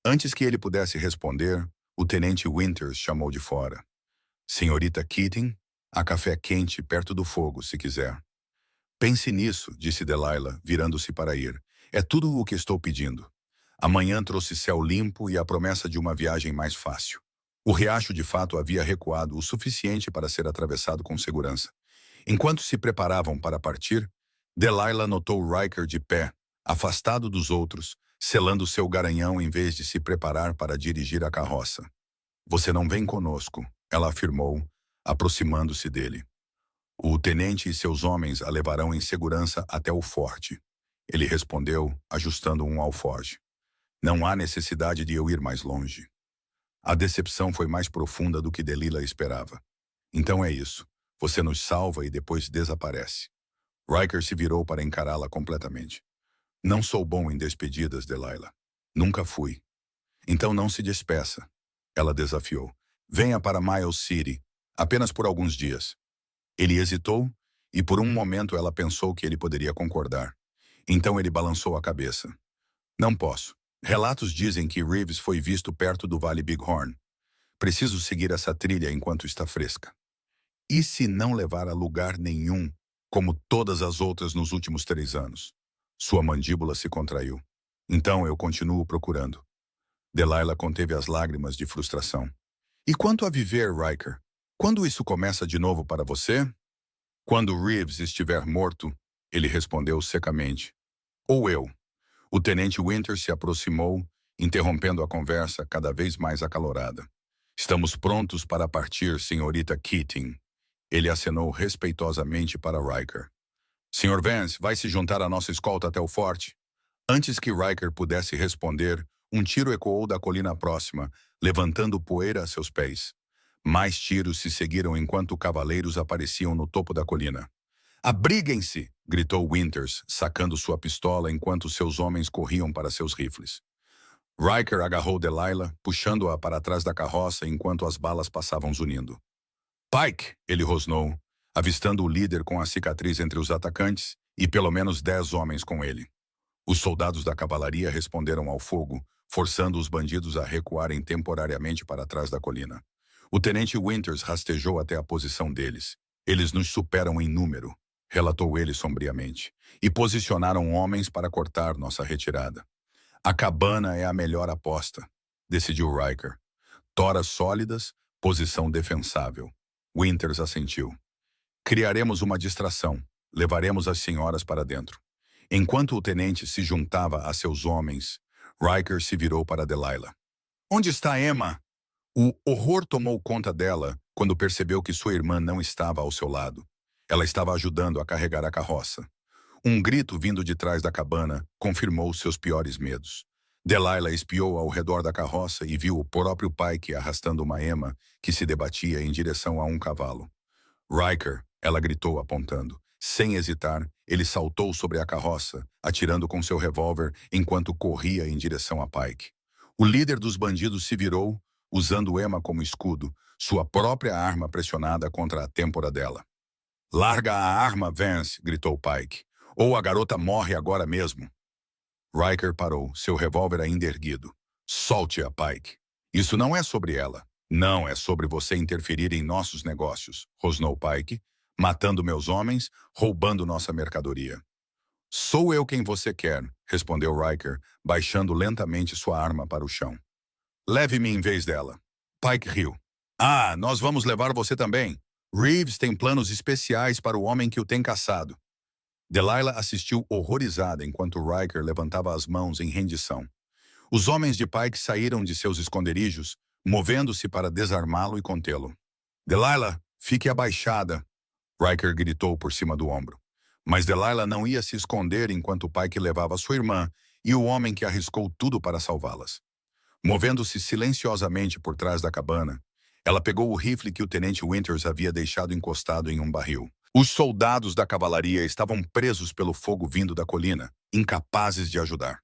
Antes que ele pudesse responder, o tenente Winters chamou de fora. Senhorita Keating, há café quente perto do fogo, se quiser. Pense nisso, disse Delilah, virando-se para ir. É tudo o que estou pedindo. Amanhã trouxe céu limpo e a promessa de uma viagem mais fácil. O riacho de fato havia recuado o suficiente para ser atravessado com segurança. Enquanto se preparavam para partir, Delilah notou Riker de pé, afastado dos outros, selando seu garanhão em vez de se preparar para dirigir a carroça. Você não vem conosco, ela afirmou, aproximando-se dele. O tenente e seus homens a levarão em segurança até o forte. Ele respondeu, ajustando um alforje. Não há necessidade de eu ir mais longe. A decepção foi mais profunda do que Delilah esperava. Então é isso. Você nos salva e depois desaparece. Riker se virou para encará-la completamente. Não sou bom em despedidas, Delilah. Nunca fui. Então não se despeça. Ela desafiou. Venha para Miles City, apenas por alguns dias. Ele hesitou e por um momento ela pensou que ele poderia concordar. Então ele balançou a cabeça. Não posso. Relatos dizem que Reeves foi visto perto do Vale Bighorn. Preciso seguir essa trilha enquanto está fresca. E se não levar a lugar nenhum, como todas as outras nos últimos 3 anos? Sua mandíbula se contraiu. Então eu continuo procurando. Delilah conteve as lágrimas de frustração. E quanto a viver, Riker? Quando isso começa de novo para você? Quando Reeves estiver morto, ele respondeu secamente. Ou eu. O tenente Winter se aproximou, interrompendo a conversa cada vez mais acalorada. Estamos prontos para partir, senhorita Keating. Ele acenou respeitosamente para Riker. Sr. Vance vai se juntar à nossa escolta até o forte? Antes que Riker pudesse responder, um tiro ecoou da colina próxima, levantando poeira a seus pés. Mais tiros se seguiram enquanto cavaleiros apareciam no topo da colina. Abriguem-se! Gritou Winters, sacando sua pistola enquanto seus homens corriam para seus rifles. Riker agarrou Delilah, puxando-a para trás da carroça enquanto as balas passavam zunindo. Pike! Ele rosnou, avistando o líder com a cicatriz entre os atacantes e pelo menos 10 homens com ele. Os soldados da cavalaria responderam ao fogo, forçando os bandidos a recuarem temporariamente para trás da colina. O tenente Winters rastejou até a posição deles. Eles nos superam em número, relatou ele sombriamente, e posicionaram homens para cortar nossa retirada. A cabana é a melhor aposta, decidiu Riker. Toras sólidas, posição defensável. Winters assentiu. Criaremos uma distração. Levaremos as senhoras para dentro. Enquanto o tenente se juntava a seus homens, Riker se virou para Delilah. Onde está Emma? O horror tomou conta dela quando percebeu que sua irmã não estava ao seu lado. Ela estava ajudando a carregar a carroça. Um grito vindo de trás da cabana confirmou seus piores medos. Delilah espiou ao redor da carroça e viu o próprio Pike arrastando uma Emma que se debatia em direção a um cavalo. Riker, ela gritou apontando. Sem hesitar, ele saltou sobre a carroça, atirando com seu revólver enquanto corria em direção a Pike. O líder dos bandidos se virou, usando Emma como escudo, sua própria arma pressionada contra a têmpora dela. Larga a arma, Vance, gritou Pike. Ou a garota morre agora mesmo. Riker parou, seu revólver ainda erguido. Solte-a, Pike. Isso não é sobre ela. Não é sobre você interferir em nossos negócios, rosnou Pike, matando meus homens, roubando nossa mercadoria. Sou eu quem você quer, respondeu Riker, baixando lentamente sua arma para o chão. Leve-me em vez dela. Pike riu. Ah, nós vamos levar você também. Reeves tem planos especiais para o homem que o tem caçado. Delilah assistiu horrorizada enquanto Riker levantava as mãos em rendição. Os homens de Pike saíram de seus esconderijos, movendo-se para desarmá-lo e contê-lo. Delilah, fique abaixada, Riker gritou por cima do ombro. Mas Delilah não ia se esconder enquanto Pike levava sua irmã e o homem que arriscou tudo para salvá-las. Movendo-se silenciosamente por trás da cabana, ela pegou o rifle que o tenente Winters havia deixado encostado em um barril. Os soldados da cavalaria estavam presos pelo fogo vindo da colina, incapazes de ajudar.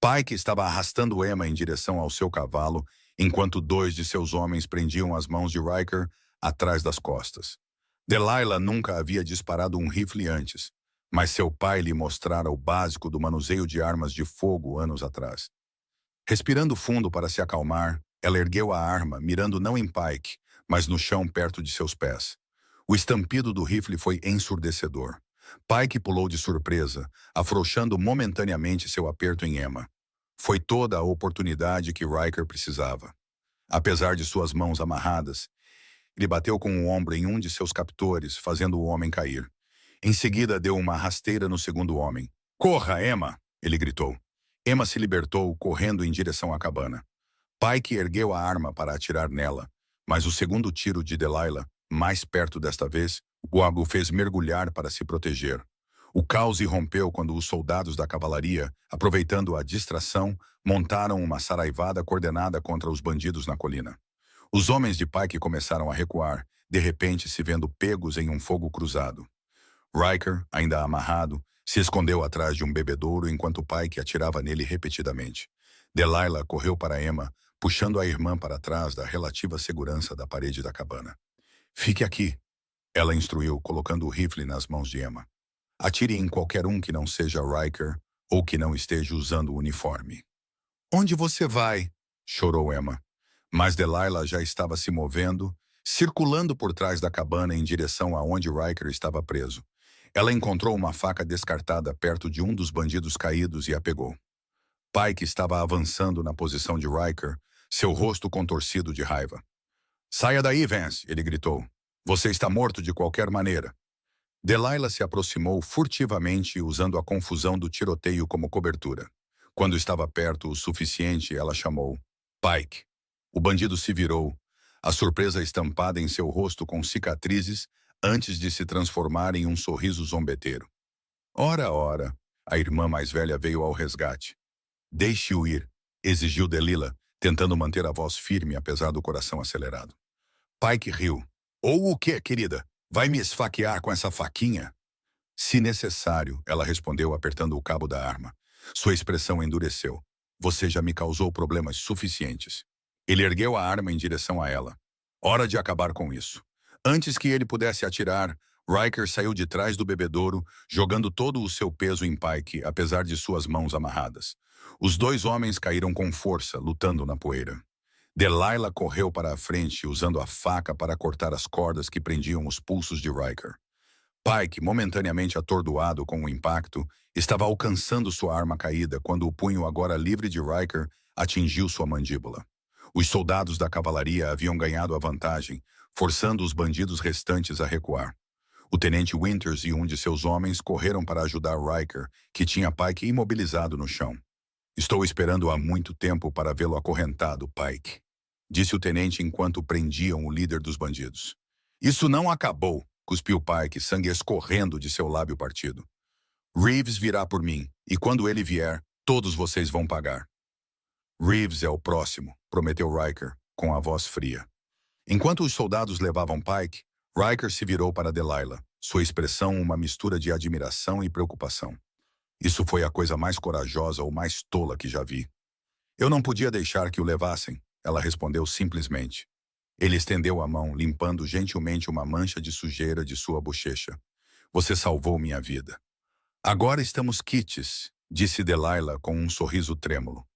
Pike estava arrastando Emma em direção ao seu cavalo, enquanto 2 de seus homens prendiam as mãos de Riker atrás das costas. Delilah nunca havia disparado um rifle antes, mas seu pai lhe mostrara o básico do manuseio de armas de fogo anos atrás. Respirando fundo para se acalmar, ela ergueu a arma, mirando não em Pike, mas no chão perto de seus pés. O estampido do rifle foi ensurdecedor. Pike pulou de surpresa, afrouxando momentaneamente seu aperto em Emma. Foi toda a oportunidade que Riker precisava. Apesar de suas mãos amarradas, ele bateu com o ombro em um de seus captores, fazendo o homem cair. Em seguida, deu uma rasteira no segundo homem. Corra, Emma! Ele gritou. Emma se libertou, correndo em direção à cabana. Pike ergueu a arma para atirar nela, mas o segundo tiro de Delilah, mais perto desta vez, o fez mergulhar para se proteger. O caos irrompeu quando os soldados da cavalaria, aproveitando a distração, montaram uma saraivada coordenada contra os bandidos na colina. Os homens de Pike começaram a recuar, de repente se vendo pegos em um fogo cruzado. Riker, ainda amarrado, Se escondeu atrás de um bebedouro enquanto Pike atirava nele repetidamente. Delilah correu para Emma, puxando a irmã para trás da relativa segurança da parede da cabana. Fique aqui, ela instruiu, colocando o rifle nas mãos de Emma. Atire em qualquer um que não seja Riker ou que não esteja usando o uniforme. Onde você vai? Chorou Emma. Mas Delilah já estava se movendo, circulando por trás da cabana em direção aonde Riker estava preso. Ela encontrou uma faca descartada perto de um dos bandidos caídos e a pegou. Pike estava avançando na posição de Riker, seu rosto contorcido de raiva. Saia daí, Vance, ele gritou. Você está morto de qualquer maneira. Delilah se aproximou furtivamente usando a confusão do tiroteio como cobertura. Quando estava perto o suficiente, ela chamou. Pike. O bandido se virou, a surpresa estampada em seu rosto com cicatrizes antes de se transformar em um sorriso zombeteiro. Ora, ora, a irmã mais velha veio ao resgate. Deixe-o ir, exigiu Delilah, tentando manter a voz firme apesar do coração acelerado. Pike riu. Ou o quê, querida? Vai me esfaquear com essa faquinha? Se necessário, ela respondeu apertando o cabo da arma. Sua expressão endureceu. Você já me causou problemas suficientes. Ele ergueu a arma em direção a ela. Hora de acabar com isso. Antes que ele pudesse atirar, Riker saiu de trás do bebedouro, jogando todo o seu peso em Pike, apesar de suas mãos amarradas. Os dois homens caíram com força, lutando na poeira. Delilah correu para a frente, usando a faca para cortar as cordas que prendiam os pulsos de Riker. Pike, momentaneamente atordoado com o impacto, estava alcançando sua arma caída quando o punho agora livre de Riker atingiu sua mandíbula. Os soldados da cavalaria haviam ganhado a vantagem, forçando os bandidos restantes a recuar. O tenente Winters e um de seus homens correram para ajudar Riker, que tinha Pike imobilizado no chão. Estou esperando há muito tempo para vê-lo acorrentado, Pike, disse o tenente enquanto prendiam o líder dos bandidos. Isso não acabou, cuspiu Pike, sangue escorrendo de seu lábio partido. Reeves virá por mim, e quando ele vier, todos vocês vão pagar. Reeves é o próximo, prometeu Riker, com a voz fria. Enquanto os soldados levavam Pike, Riker se virou para Delilah, sua expressão uma mistura de admiração e preocupação. Isso foi a coisa mais corajosa ou mais tola que já vi. Eu não podia deixar que o levassem, ela respondeu simplesmente. Ele estendeu a mão, limpando gentilmente uma mancha de sujeira de sua bochecha. Você salvou minha vida. Agora estamos quites, disse Delilah com um sorriso trêmulo.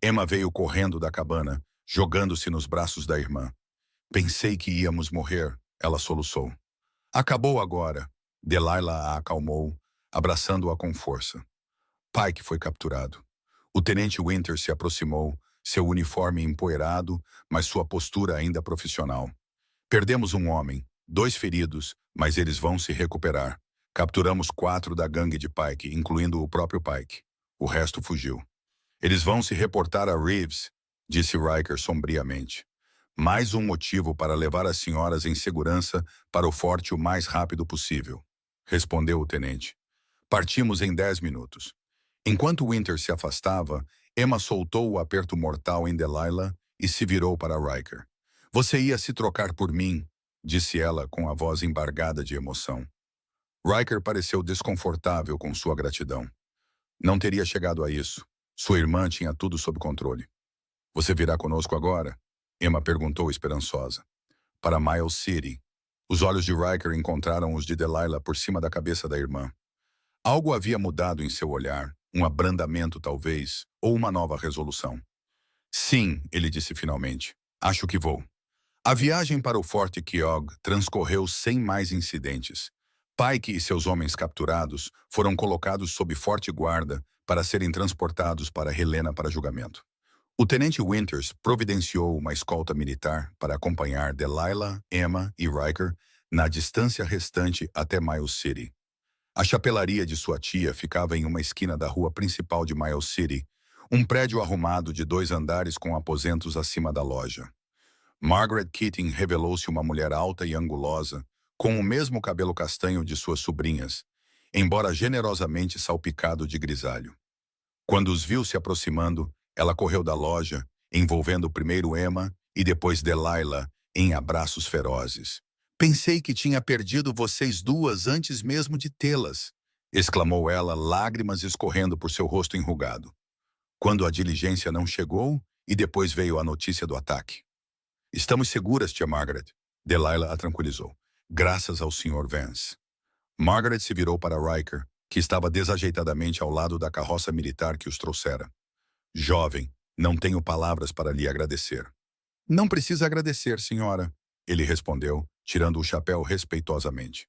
Emma veio correndo da cabana, jogando-se nos braços da irmã. Pensei que íamos morrer, ela soluçou. Acabou agora. Delilah a acalmou, abraçando-a com força. Pike foi capturado. O tenente Winter se aproximou, seu uniforme empoeirado, mas sua postura ainda profissional. Perdemos um homem, 2 feridos, mas eles vão se recuperar. Capturamos 4 da gangue de Pike, incluindo o próprio Pike. O resto fugiu. Eles vão se reportar a Reeves, disse Riker sombriamente. Mais um motivo para levar as senhoras em segurança para o forte o mais rápido possível, respondeu o tenente. Partimos em 10 minutos. Enquanto Winter se afastava, Emma soltou o aperto mortal em Delilah e se virou para Riker. Você ia se trocar por mim, disse ela com a voz embargada de emoção. Riker pareceu desconfortável com sua gratidão. Não teria chegado a isso. Sua irmã tinha tudo sob controle. Você virá conosco agora? Emma perguntou esperançosa. Para Miles City. Os olhos de Riker encontraram os de Delilah por cima da cabeça da irmã. Algo havia mudado em seu olhar, um abrandamento talvez, ou uma nova resolução. Sim, ele disse finalmente. Acho que vou. A viagem para o Forte Keogh transcorreu sem mais incidentes. Pike e seus homens capturados foram colocados sob forte guarda para serem transportados para Helena para julgamento. O tenente Winters providenciou uma escolta militar para acompanhar Delilah, Emma e Riker na distância restante até Miles City. A chapelaria de sua tia ficava em uma esquina da rua principal de Miles City, um prédio arrumado de 2 andares com aposentos acima da loja. Margaret Keating revelou-se uma mulher alta e angulosa, com o mesmo cabelo castanho de suas sobrinhas, embora generosamente salpicado de grisalho. Quando os viu se aproximando, ela correu da loja, envolvendo primeiro Emma e depois Delilah em abraços ferozes. Pensei que tinha perdido vocês duas antes mesmo de tê-las, exclamou ela, lágrimas escorrendo por seu rosto enrugado. Quando a diligência não chegou e depois veio a notícia do ataque. Estamos seguras, tia Margaret. Delilah a tranquilizou. Graças ao Sr. Vance. Margaret se virou para Riker, que estava desajeitadamente ao lado da carroça militar que os trouxera. Jovem, não tenho palavras para lhe agradecer. Não precisa agradecer, senhora, ele respondeu, tirando o chapéu respeitosamente.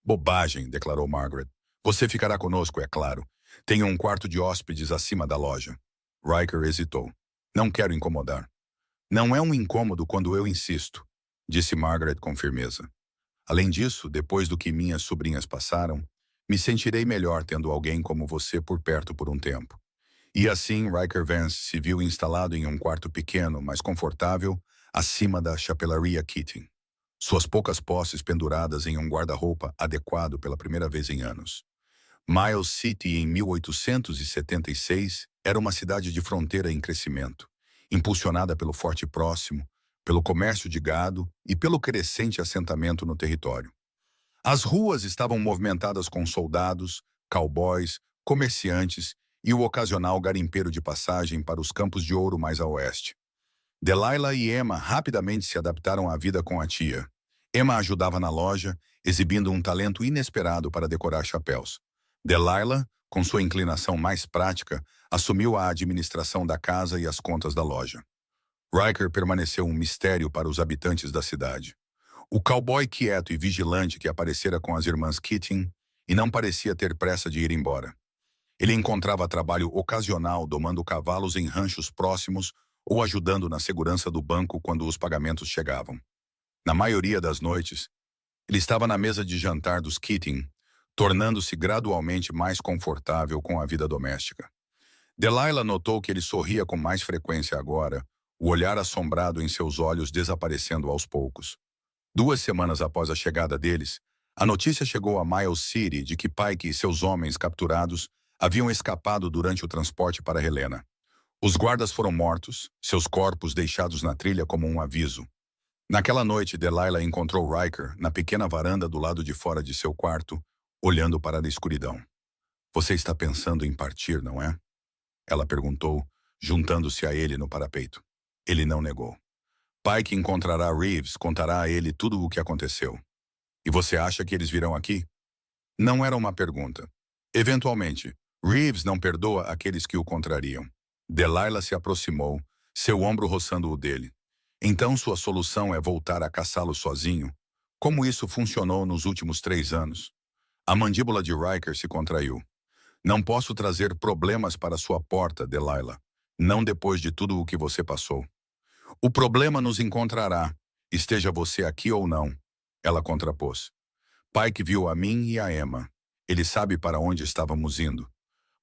Bobagem, declarou Margaret. Você ficará conosco, é claro. Tenho um quarto de hóspedes acima da loja. Riker hesitou. Não quero incomodar. Não é um incômodo quando eu insisto, disse Margaret com firmeza. Além disso, depois do que minhas sobrinhas passaram, me sentirei melhor tendo alguém como você por perto por um tempo. E assim, Riker Vance se viu instalado em um quarto pequeno, mas confortável, acima da chapelaria Keating. Suas poucas posses penduradas em um guarda-roupa adequado pela primeira vez em anos. Miles City, em 1876, era uma cidade de fronteira em crescimento, impulsionada pelo forte próximo, pelo comércio de gado e pelo crescente assentamento no território. As ruas estavam movimentadas com soldados, cowboys, comerciantes e o ocasional garimpeiro de passagem para os campos de ouro mais a oeste. Delilah e Emma rapidamente se adaptaram à vida com a tia. Emma ajudava na loja, exibindo um talento inesperado para decorar chapéus. Delilah, com sua inclinação mais prática, assumiu a administração da casa e as contas da loja. Riker permaneceu um mistério para os habitantes da cidade. O cowboy quieto e vigilante que aparecera com as irmãs Keating e não parecia ter pressa de ir embora. Ele encontrava trabalho ocasional domando cavalos em ranchos próximos ou ajudando na segurança do banco quando os pagamentos chegavam. Na maioria das noites, ele estava na mesa de jantar dos Keating, tornando-se gradualmente mais confortável com a vida doméstica. Delilah notou que ele sorria com mais frequência agora, o olhar assombrado em seus olhos desaparecendo aos poucos. 2 semanas após a chegada deles, a notícia chegou a Miles City de que Pike e seus homens capturados haviam escapado durante o transporte para Helena. Os guardas foram mortos, seus corpos deixados na trilha como um aviso. Naquela noite, Delilah encontrou Riker na pequena varanda do lado de fora de seu quarto, olhando para a escuridão. Você está pensando em partir, não é? Ela perguntou, juntando-se a ele no parapeito. Ele não negou. Pike encontrará Reeves, contará a ele tudo o que aconteceu. E você acha que eles virão aqui? Não era uma pergunta. Eventualmente, Reeves não perdoa aqueles que o contrariam. Delilah se aproximou, seu ombro roçando o dele. Então sua solução é voltar a caçá-lo sozinho? Como isso funcionou nos últimos 3 anos? A mandíbula de Riker se contraiu. Não posso trazer problemas para sua porta, Delilah. Não depois de tudo o que você passou. O problema nos encontrará, esteja você aqui ou não. Ela contrapôs. Pike viu a mim e a Emma. Ele sabe para onde estávamos indo.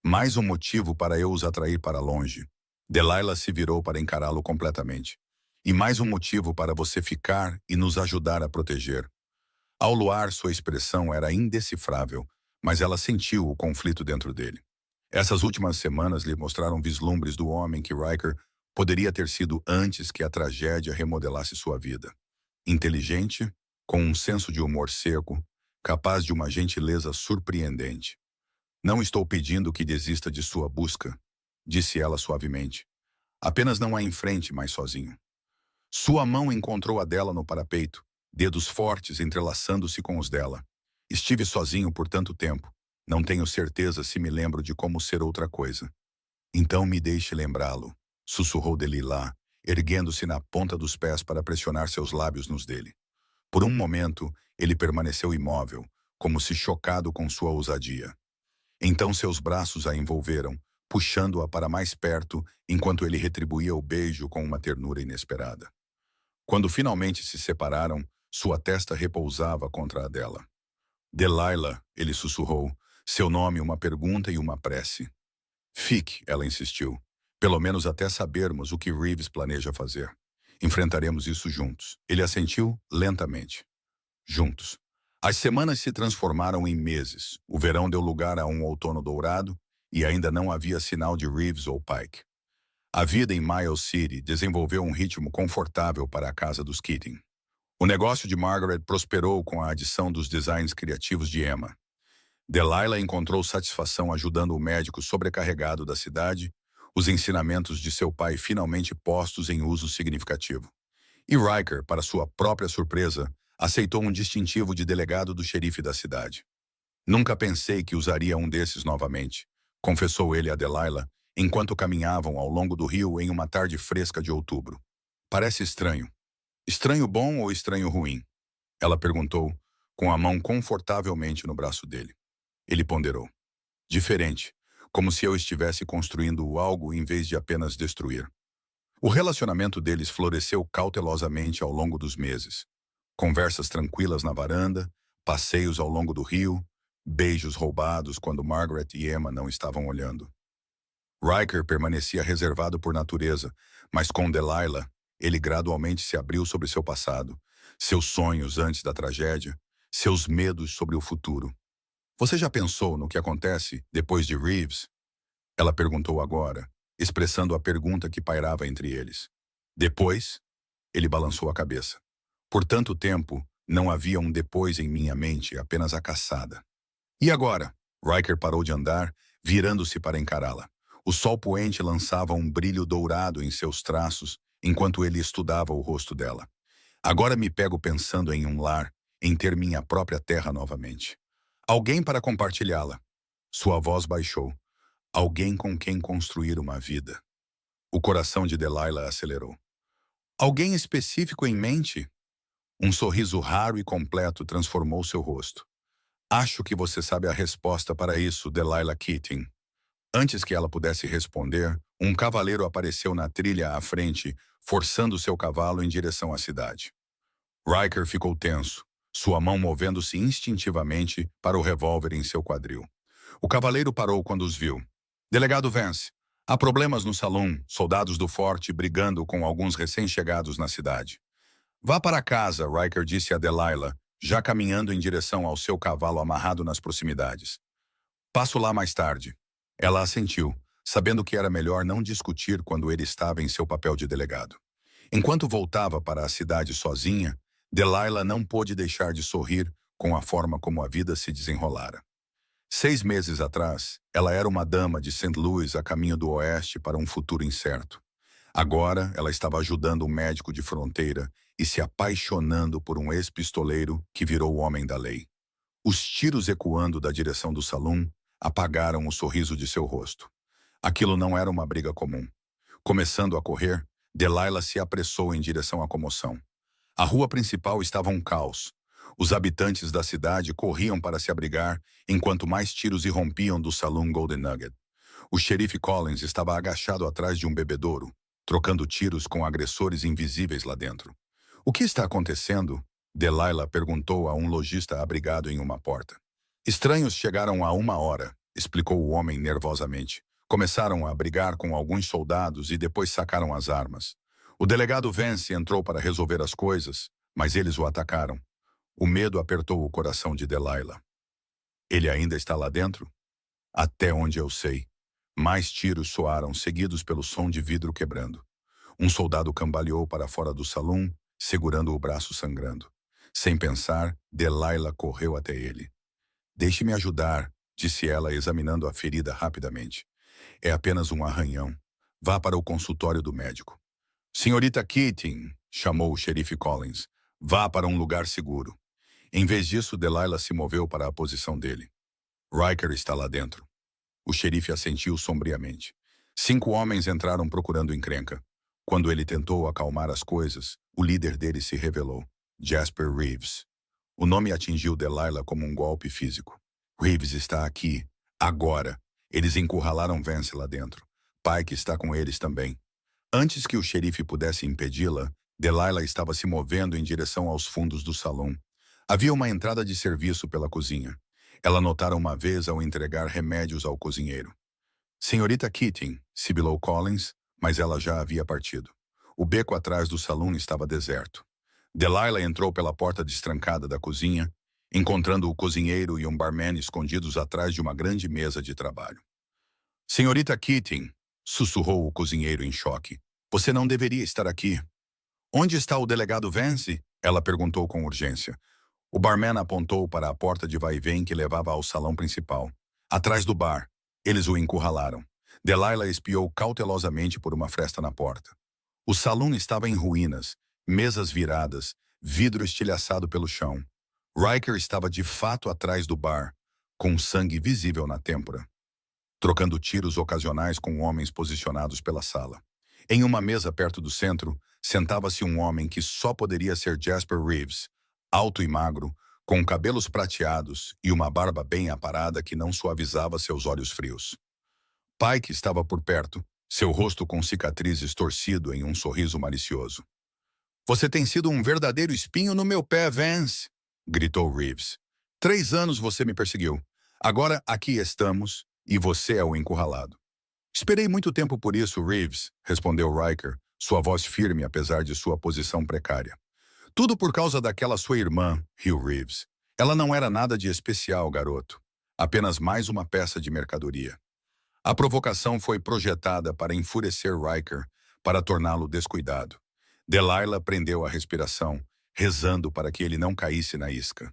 Mais um motivo para eu os atrair para longe. Delilah se virou para encará-lo completamente. E mais um motivo para você ficar e nos ajudar a proteger. Ao luar, sua expressão era indecifrável, mas ela sentiu o conflito dentro dele. Essas últimas semanas lhe mostraram vislumbres do homem que Riker poderia ter sido antes que a tragédia remodelasse sua vida. Inteligente, com um senso de humor seco, capaz de uma gentileza surpreendente. Não estou pedindo que desista de sua busca, disse ela suavemente. Apenas não a enfrente mais sozinho. Sua mão encontrou a dela no parapeito, dedos fortes entrelaçando-se com os dela. Estive sozinho por tanto tempo. Não tenho certeza se me lembro de como ser outra coisa. Então me deixe lembrá-lo, sussurrou Delilah, erguendo-se na ponta dos pés para pressionar seus lábios nos dele. Por um momento, ele permaneceu imóvel, como se chocado com sua ousadia. Então seus braços a envolveram, puxando-a para mais perto, enquanto ele retribuía o beijo com uma ternura inesperada. Quando finalmente se separaram, sua testa repousava contra a dela. Delilah, ele sussurrou, seu nome uma pergunta e uma prece. Fique, ela insistiu, pelo menos até sabermos o que Reeves planeja fazer. Enfrentaremos isso juntos. Ele assentiu lentamente. Juntos. As semanas se transformaram em meses. O verão deu lugar a um outono dourado e ainda não havia sinal de Reeves ou Pike. A vida em Miles City desenvolveu um ritmo confortável para a casa dos Keating. O negócio de Margaret prosperou com a adição dos designs criativos de Emma. Delilah encontrou satisfação ajudando o médico sobrecarregado da cidade, os ensinamentos de seu pai finalmente postos em uso significativo. E Riker, para sua própria surpresa, aceitou um distintivo de delegado do xerife da cidade. Nunca pensei que usaria um desses novamente, confessou ele a Delilah, enquanto caminhavam ao longo do rio em uma tarde fresca de outubro. Parece estranho. Estranho bom ou estranho ruim? Ela perguntou, com a mão confortavelmente no braço dele. Ele ponderou. Diferente, como se eu estivesse construindo algo em vez de apenas destruir. O relacionamento deles floresceu cautelosamente ao longo dos meses. Conversas tranquilas na varanda, passeios ao longo do rio, beijos roubados quando Margaret e Emma não estavam olhando. Riker permanecia reservado por natureza, mas com Delilah, ele gradualmente se abriu sobre seu passado, seus sonhos antes da tragédia, seus medos sobre o futuro. Você já pensou no que acontece depois de Reeves? Ela perguntou agora, expressando a pergunta que pairava entre eles. Depois? Ele balançou a cabeça. Por tanto tempo, não havia um depois em minha mente, apenas a caçada. E agora? Riker parou de andar, virando-se para encará-la. O sol poente lançava um brilho dourado em seus traços, enquanto ele estudava o rosto dela. Agora me pego pensando em um lar, em ter minha própria terra novamente. Alguém para compartilhá-la. Sua voz baixou. Alguém com quem construir uma vida. O coração de Delilah acelerou. Alguém específico em mente? Um sorriso raro e completo transformou seu rosto. Acho que você sabe a resposta para isso, Delilah Keating. Antes que ela pudesse responder, um cavaleiro apareceu na trilha à frente, forçando seu cavalo em direção à cidade. Riker ficou tenso, sua mão movendo-se instintivamente para o revólver em seu quadril. O cavaleiro parou quando os viu. Delegado Vance, há problemas no salão, soldados do forte brigando com alguns recém-chegados na cidade. Vá para casa, Riker disse a Delilah, já caminhando em direção ao seu cavalo amarrado nas proximidades. Passo lá mais tarde. Ela assentiu, sabendo que era melhor não discutir quando ele estava em seu papel de delegado. Enquanto voltava para a cidade sozinha, Delilah não pôde deixar de sorrir com a forma como a vida se desenrolara. 6 meses atrás, ela era uma dama de St. Louis a caminho do oeste para um futuro incerto. Agora, ela estava ajudando um médico de fronteira e se apaixonando por um ex-pistoleiro que virou o homem da lei. Os tiros ecoando da direção do salão apagaram o sorriso de seu rosto. Aquilo não era uma briga comum. Começando a correr, Delilah se apressou em direção à comoção. A rua principal estava um caos. Os habitantes da cidade corriam para se abrigar, enquanto mais tiros irrompiam do salão Golden Nugget. O xerife Collins estava agachado atrás de um bebedouro, trocando tiros com agressores invisíveis lá dentro. O que está acontecendo? Delilah perguntou a um lojista abrigado em uma porta. Estranhos chegaram há 1 hora, explicou o homem nervosamente. Começaram a brigar com alguns soldados e depois sacaram as armas. O delegado Vance entrou para resolver as coisas, mas eles o atacaram. O medo apertou o coração de Delilah. Ele ainda está lá dentro? Até onde eu sei. Mais tiros soaram, seguidos pelo som de vidro quebrando. Um soldado cambaleou para fora do salão, segurando o braço sangrando. Sem pensar, Delilah correu até ele. Deixe-me ajudar, disse ela, examinando a ferida rapidamente. É apenas um arranhão. Vá para o consultório do médico. Senhorita Keating, chamou o xerife Collins. Vá para um lugar seguro. Em vez disso, Delilah se moveu para a posição dele. Riker está lá dentro. O xerife assentiu sombriamente. 5 homens entraram procurando encrenca. Quando ele tentou acalmar as coisas, o líder deles se revelou. Jasper Reeves. O nome atingiu Delilah como um golpe físico. Reeves está aqui, agora. Eles encurralaram Vance lá dentro. Pike está com eles também. Antes que o xerife pudesse impedi-la, Delilah estava se movendo em direção aos fundos do salão. Havia uma entrada de serviço pela cozinha. Ela notara uma vez ao entregar remédios ao cozinheiro. Senhorita Keating, sibilou Collins, mas ela já havia partido. O beco atrás do salão estava deserto. Delilah entrou pela porta destrancada da cozinha, encontrando o cozinheiro e um barman escondidos atrás de uma grande mesa de trabalho. Senhorita Keating, sussurrou o cozinheiro em choque. Você não deveria estar aqui. Onde está o delegado Vance? Ela perguntou com urgência. O barman apontou para a porta de vai-vem que levava ao salão principal. Atrás do bar, eles o encurralaram. Delilah espiou cautelosamente por uma fresta na porta. O salão estava em ruínas, mesas viradas, vidro estilhaçado pelo chão. Riker estava de fato atrás do bar, com sangue visível na têmpora, trocando tiros ocasionais com homens posicionados pela sala. Em uma mesa perto do centro, sentava-se um homem que só poderia ser Jasper Reeves, alto e magro, com cabelos prateados e uma barba bem aparada que não suavizava seus olhos frios. Pike estava por perto, seu rosto com cicatrizes torcido em um sorriso malicioso. "Você tem sido um verdadeiro espinho no meu pé, Vance", gritou Reeves. "3 anos você me perseguiu. Agora aqui estamos e você é o encurralado." "Esperei muito tempo por isso, Reeves", respondeu Riker, sua voz firme apesar de sua posição precária. "Tudo por causa daquela sua irmã", riu Reeves. "Ela não era nada de especial, garoto. Apenas mais uma peça de mercadoria." A provocação foi projetada para enfurecer Riker, para torná-lo descuidado. Delilah prendeu a respiração, rezando para que ele não caísse na isca.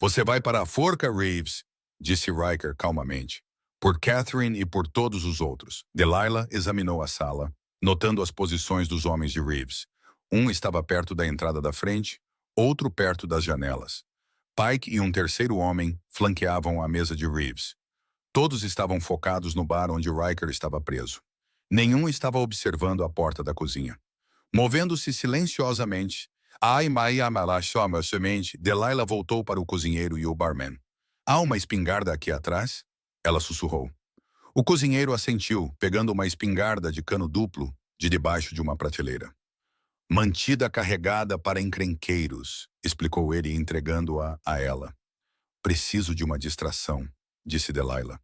"Você vai para a forca, Reeves", disse Riker calmamente. "Por Catherine e por todos os outros." Delilah examinou a sala, notando as posições dos homens de Reeves. Um estava perto da entrada da frente, outro perto das janelas. Pike e um terceiro homem flanqueavam a mesa de Reeves. Todos estavam focados no bar onde Riker estava preso. Nenhum estava observando a porta da cozinha. Movendo-se silenciosamente, Delilah voltou para o cozinheiro e o barman. "Há uma espingarda aqui atrás?" Ela sussurrou. O cozinheiro assentiu, pegando uma espingarda de cano duplo de debaixo de uma prateleira. "Mantida carregada para encrenqueiros", explicou ele, entregando-a a ela. "Preciso de uma distração", disse Delilah.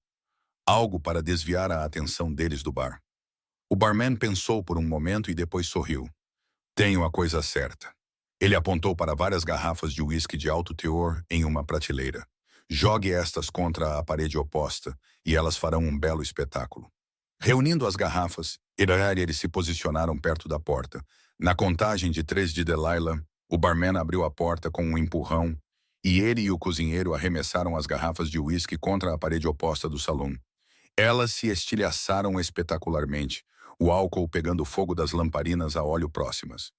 "Algo para desviar a atenção deles do bar." O barman pensou por um momento e depois sorriu. "Tenho a coisa certa." Ele apontou para várias garrafas de uísque de alto teor em uma prateleira. "Jogue estas contra a parede oposta e elas farão um belo espetáculo." Reunindo as garrafas, eles se posicionaram perto da porta. Na contagem de 3 de Delilah, o barman abriu a porta com um empurrão e ele e o cozinheiro arremessaram as garrafas de uísque contra a parede oposta do salão. Elas se estilhaçaram espetacularmente, o álcool pegando fogo das lamparinas a óleo próximas.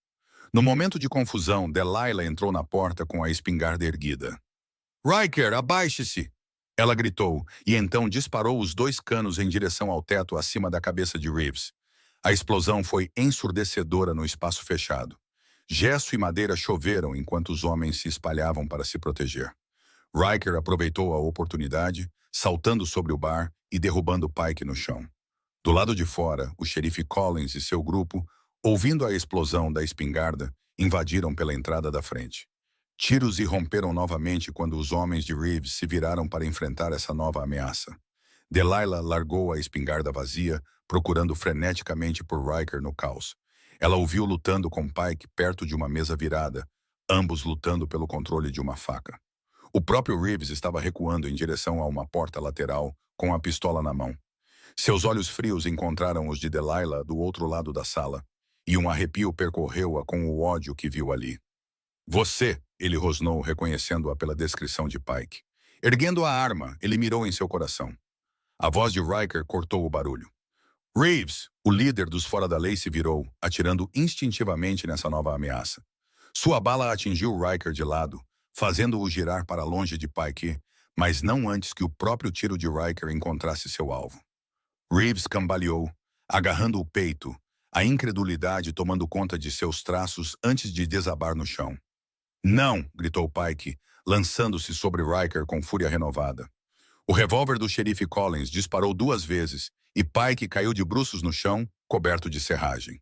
No momento de confusão, Delilah entrou na porta com a espingarda erguida. "Riker, abaixe-se!" Ela gritou, e então disparou os 2 canos em direção ao teto acima da cabeça de Reeves. A explosão foi ensurdecedora no espaço fechado. Gesso e madeira choveram enquanto os homens se espalhavam para se proteger. Riker aproveitou a oportunidade, saltando sobre o bar e derrubando Pike no chão. Do lado de fora, o xerife Collins e seu grupo, ouvindo a explosão da espingarda, invadiram pela entrada da frente. Tiros irromperam novamente quando os homens de Reeves se viraram para enfrentar essa nova ameaça. Delilah largou a espingarda vazia, procurando freneticamente por Riker no caos. Ela o viu lutando com Pike perto de uma mesa virada, ambos lutando pelo controle de uma faca. O próprio Reeves estava recuando em direção a uma porta lateral, com a pistola na mão. Seus olhos frios encontraram os de Delilah do outro lado da sala, e um arrepio percorreu-a com o ódio que viu ali. "Você", ele rosnou, reconhecendo-a pela descrição de Pike. Erguendo a arma, ele mirou em seu coração. A voz de Riker cortou o barulho. Reeves, o líder dos fora da lei, se virou, atirando instintivamente nessa nova ameaça. Sua bala atingiu Riker de lado, fazendo-o girar para longe de Pike, mas não antes que o próprio tiro de Riker encontrasse seu alvo. Reeves cambaleou, agarrando o peito, a incredulidade tomando conta de seus traços antes de desabar no chão. "Não!" gritou Pike, lançando-se sobre Riker com fúria renovada. O revólver do xerife Collins disparou 2 vezes e Pike caiu de bruços no chão, coberto de serragem.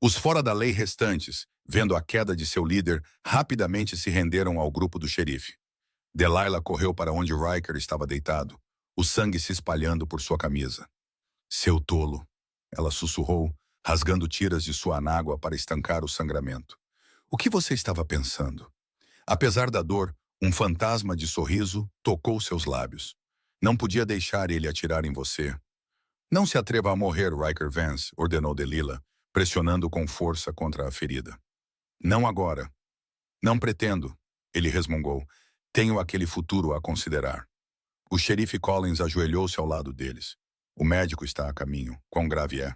Os fora da lei restantes, vendo a queda de seu líder, rapidamente se renderam ao grupo do xerife. Delilah correu para onde Riker estava deitado, o sangue se espalhando por sua camisa. "Seu tolo!" ela sussurrou, rasgando tiras de sua anágua para estancar o sangramento. "O que você estava pensando?" Apesar da dor, um fantasma de sorriso tocou seus lábios. "Não podia deixar ele atirar em você." "Não se atreva a morrer, Riker Vance", ordenou Delilah, pressionando com força contra a ferida. "Não agora." "Não pretendo", ele resmungou. Tenho aquele futuro a considerar. O xerife Collins ajoelhou-se ao lado deles. O médico está a caminho. Quão grave é?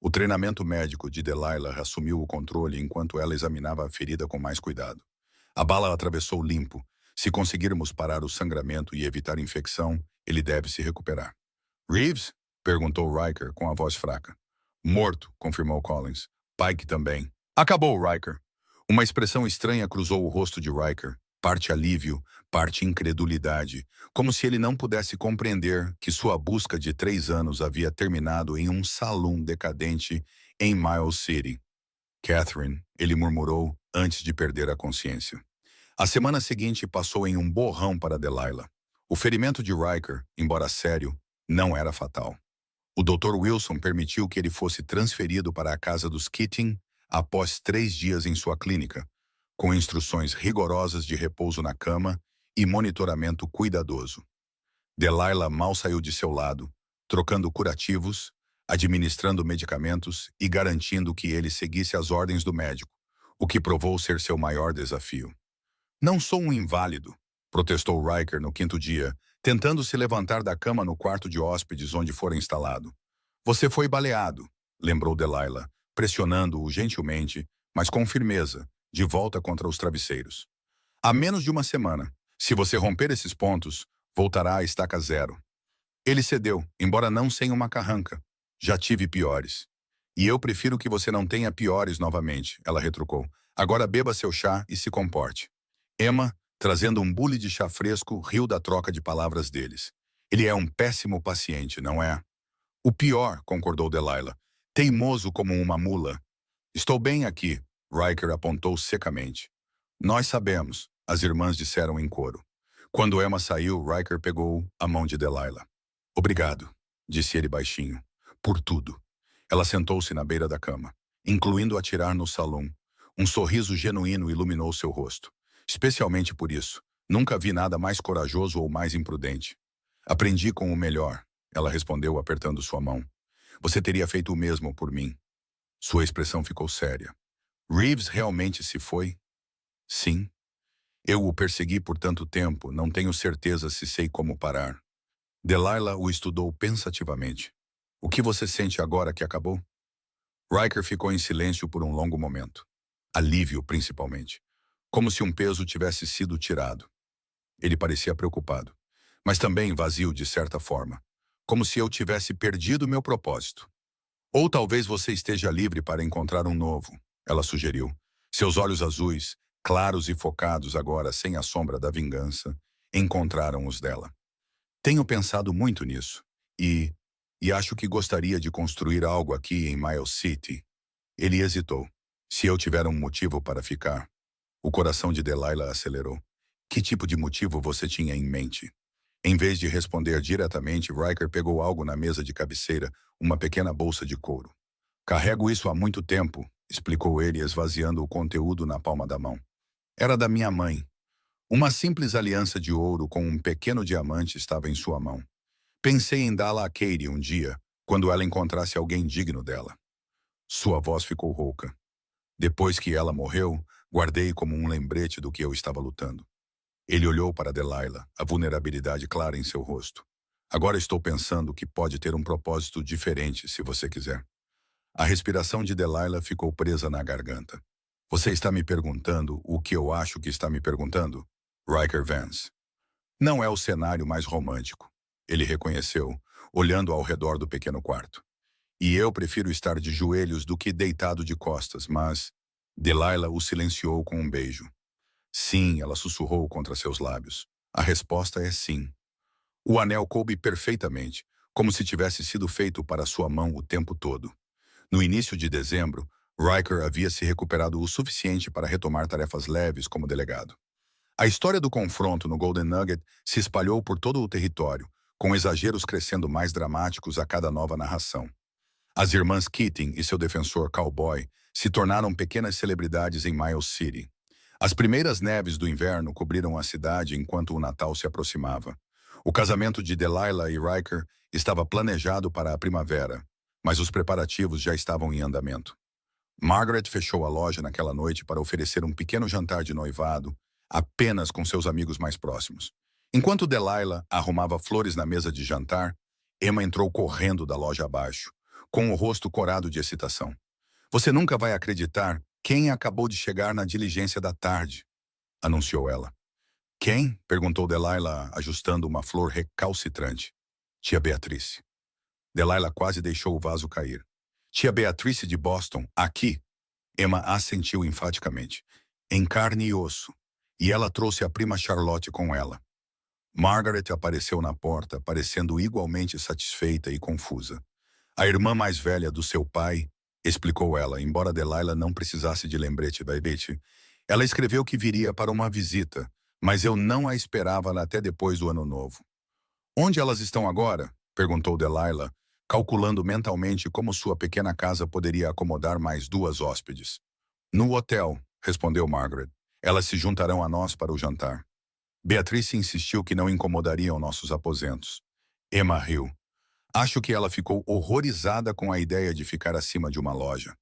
O treinamento médico de Delilah assumiu o controle enquanto ela examinava a ferida com mais cuidado. A bala atravessou limpo. Se conseguirmos parar o sangramento e evitar infecção, ele deve se recuperar. Reeves? Perguntou Riker com a voz fraca. Morto, confirmou Collins. Pike também. Acabou, Riker. Uma expressão estranha cruzou o rosto de Riker. Parte alívio, parte incredulidade, como se ele não pudesse compreender que sua busca de 3 anos havia terminado em um salão decadente em Miles City. Catherine, ele murmurou antes de perder a consciência. A semana seguinte passou em um borrão para Delilah. O ferimento de Riker, embora sério, não era fatal. O Dr. Wilson permitiu que ele fosse transferido para a casa dos Keating após 3 dias em sua clínica, com instruções rigorosas de repouso na cama e monitoramento cuidadoso. Delilah mal saiu de seu lado, trocando curativos, administrando medicamentos e garantindo que ele seguisse as ordens do médico, o que provou ser seu maior desafio. Não sou um inválido, protestou Riker no 5º dia, tentando se levantar da cama no quarto de hóspedes onde fora instalado. Você foi baleado, lembrou Delilah, pressionando-o gentilmente, mas com firmeza, de volta contra os travesseiros. Há menos de uma semana. Se você romper esses pontos, voltará à estaca 0. Ele cedeu, embora não sem uma carranca. Já tive piores. E eu prefiro que você não tenha piores novamente, ela retrucou. Agora beba seu chá e se comporte. Emma, trazendo um bule de chá fresco, riu da troca de palavras deles. Ele é um péssimo paciente, não é? O pior, concordou Delilah. Teimoso como uma mula. Estou bem aqui, Riker apontou secamente. Nós sabemos, as irmãs disseram em coro. Quando Emma saiu, Riker pegou a mão de Delilah. Obrigado, disse ele baixinho. Por tudo. Ela sentou-se na beira da cama, incluindo atirar no salão. Um sorriso genuíno iluminou seu rosto. Especialmente por isso. Nunca vi nada mais corajoso ou mais imprudente. Aprendi com o melhor, ela respondeu apertando sua mão. Você teria feito o mesmo por mim. Sua expressão ficou séria. Reeves realmente se foi? Sim. Eu o persegui por tanto tempo, não tenho certeza se sei como parar. Delilah o estudou pensativamente. O que você sente agora que acabou? Riker ficou em silêncio por um longo momento. Alívio, principalmente. Como se um peso tivesse sido tirado. Ele parecia preocupado, mas também vazio de certa forma. Como se eu tivesse perdido meu propósito. Ou talvez você esteja livre para encontrar um novo, ela sugeriu. Seus olhos azuis, claros e focados agora sem a sombra da vingança, encontraram os dela. Tenho pensado muito nisso, e acho que gostaria de construir algo aqui em Miles City. Ele hesitou. Se eu tiver um motivo para ficar. O coração de Delilah acelerou. Que tipo de motivo você tinha em mente? Em vez de responder diretamente, Riker pegou algo na mesa de cabeceira, uma pequena bolsa de couro. Carrego isso há muito tempo, explicou ele, esvaziando o conteúdo na palma da mão. Era da minha mãe. Uma simples aliança de ouro com um pequeno diamante estava em sua mão. Pensei em dá-la a Katie um dia, quando ela encontrasse alguém digno dela. Sua voz ficou rouca. Depois que ela morreu, guardei como um lembrete do que eu estava lutando. Ele olhou para Delilah, a vulnerabilidade clara em seu rosto. Agora estou pensando que pode ter um propósito diferente, se você quiser. A respiração de Delilah ficou presa na garganta. Você está me perguntando o que eu acho que está me perguntando? Riker Vance. Não é o cenário mais romântico. Ele reconheceu, olhando ao redor do pequeno quarto. E eu prefiro estar de joelhos do que deitado de costas, mas... Delilah o silenciou com um beijo. Sim, ela sussurrou contra seus lábios. A resposta é sim. O anel coube perfeitamente, como se tivesse sido feito para sua mão o tempo todo. No início de dezembro, Riker havia se recuperado o suficiente para retomar tarefas leves como delegado. A história do confronto no Golden Nugget se espalhou por todo o território, com exageros crescendo mais dramáticos a cada nova narração. As irmãs Keating e seu defensor Cowboy se tornaram pequenas celebridades em Miles City. As primeiras neves do inverno cobriram a cidade enquanto o Natal se aproximava. O casamento de Delilah e Riker estava planejado para a primavera, mas os preparativos já estavam em andamento. Margaret fechou a loja naquela noite para oferecer um pequeno jantar de noivado, apenas com seus amigos mais próximos. Enquanto Delilah arrumava flores na mesa de jantar, Emma entrou correndo da loja abaixo, com o rosto corado de excitação. Você nunca vai acreditar quem acabou de chegar na diligência da tarde, anunciou ela. Quem? Perguntou Delilah, ajustando uma flor recalcitrante. Tia Beatrice. Delilah quase deixou o vaso cair. Tia Beatrice de Boston, aqui. Emma assentiu enfaticamente. Em carne e osso. E ela trouxe a prima Charlotte com ela. Margaret apareceu na porta, parecendo igualmente satisfeita e confusa. A irmã mais velha do seu pai, explicou ela, embora Delilah não precisasse de lembrete da Betty. Ela escreveu que viria para uma visita, mas eu não a esperava até depois do ano novo. Onde elas estão agora? Perguntou Delilah, calculando mentalmente como sua pequena casa poderia acomodar mais 2 hóspedes. No hotel, respondeu Margaret. Elas se juntarão a nós para o jantar. Beatrice insistiu que não incomodariam nossos aposentos. Emma riu. Acho que ela ficou horrorizada com a ideia de ficar acima de uma loja.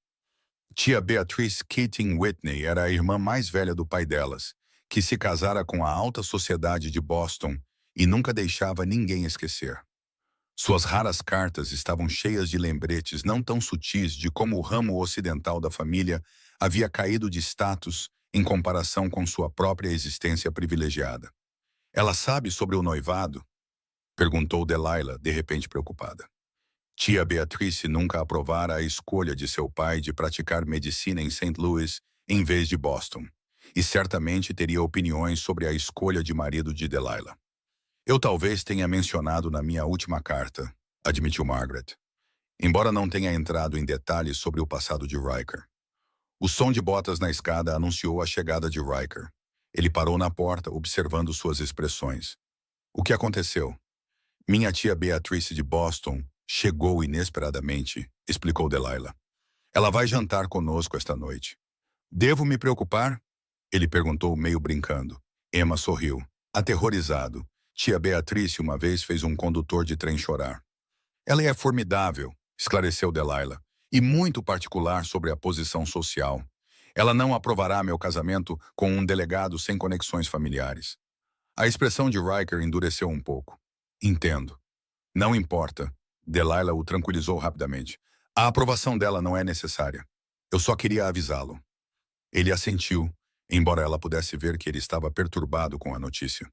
Tia Beatrice Keating Whitney era a irmã mais velha do pai delas, que se casara com a alta sociedade de Boston e nunca deixava ninguém esquecer. Suas raras cartas estavam cheias de lembretes não tão sutis de como o ramo ocidental da família havia caído de status em comparação com sua própria existência privilegiada. Ela sabe sobre o noivado? Perguntou Delilah, de repente preocupada. Tia Beatrice nunca aprovara a escolha de seu pai de praticar medicina em St. Louis em vez de Boston, e certamente teria opiniões sobre a escolha de marido de Delilah. Eu talvez tenha mencionado na minha última carta, admitiu Margaret, embora não tenha entrado em detalhes sobre o passado de Riker. O som de botas na escada anunciou a chegada de Riker. Ele parou na porta, observando suas expressões. O que aconteceu? Minha tia Beatrice de Boston chegou inesperadamente, explicou Delilah. Ela vai jantar conosco esta noite. Devo me preocupar? Ele perguntou meio brincando. Emma sorriu, aterrorizado. Tia Beatrice uma vez fez um condutor de trem chorar. Ela é formidável, esclareceu Delilah, e muito particular sobre a posição social. Ela não aprovará meu casamento com um delegado sem conexões familiares. A expressão de Riker endureceu um pouco. Entendo. Não importa. Delilah o tranquilizou rapidamente. A aprovação dela não é necessária. Eu só queria avisá-lo. Ele assentiu, embora ela pudesse ver que ele estava perturbado com a notícia.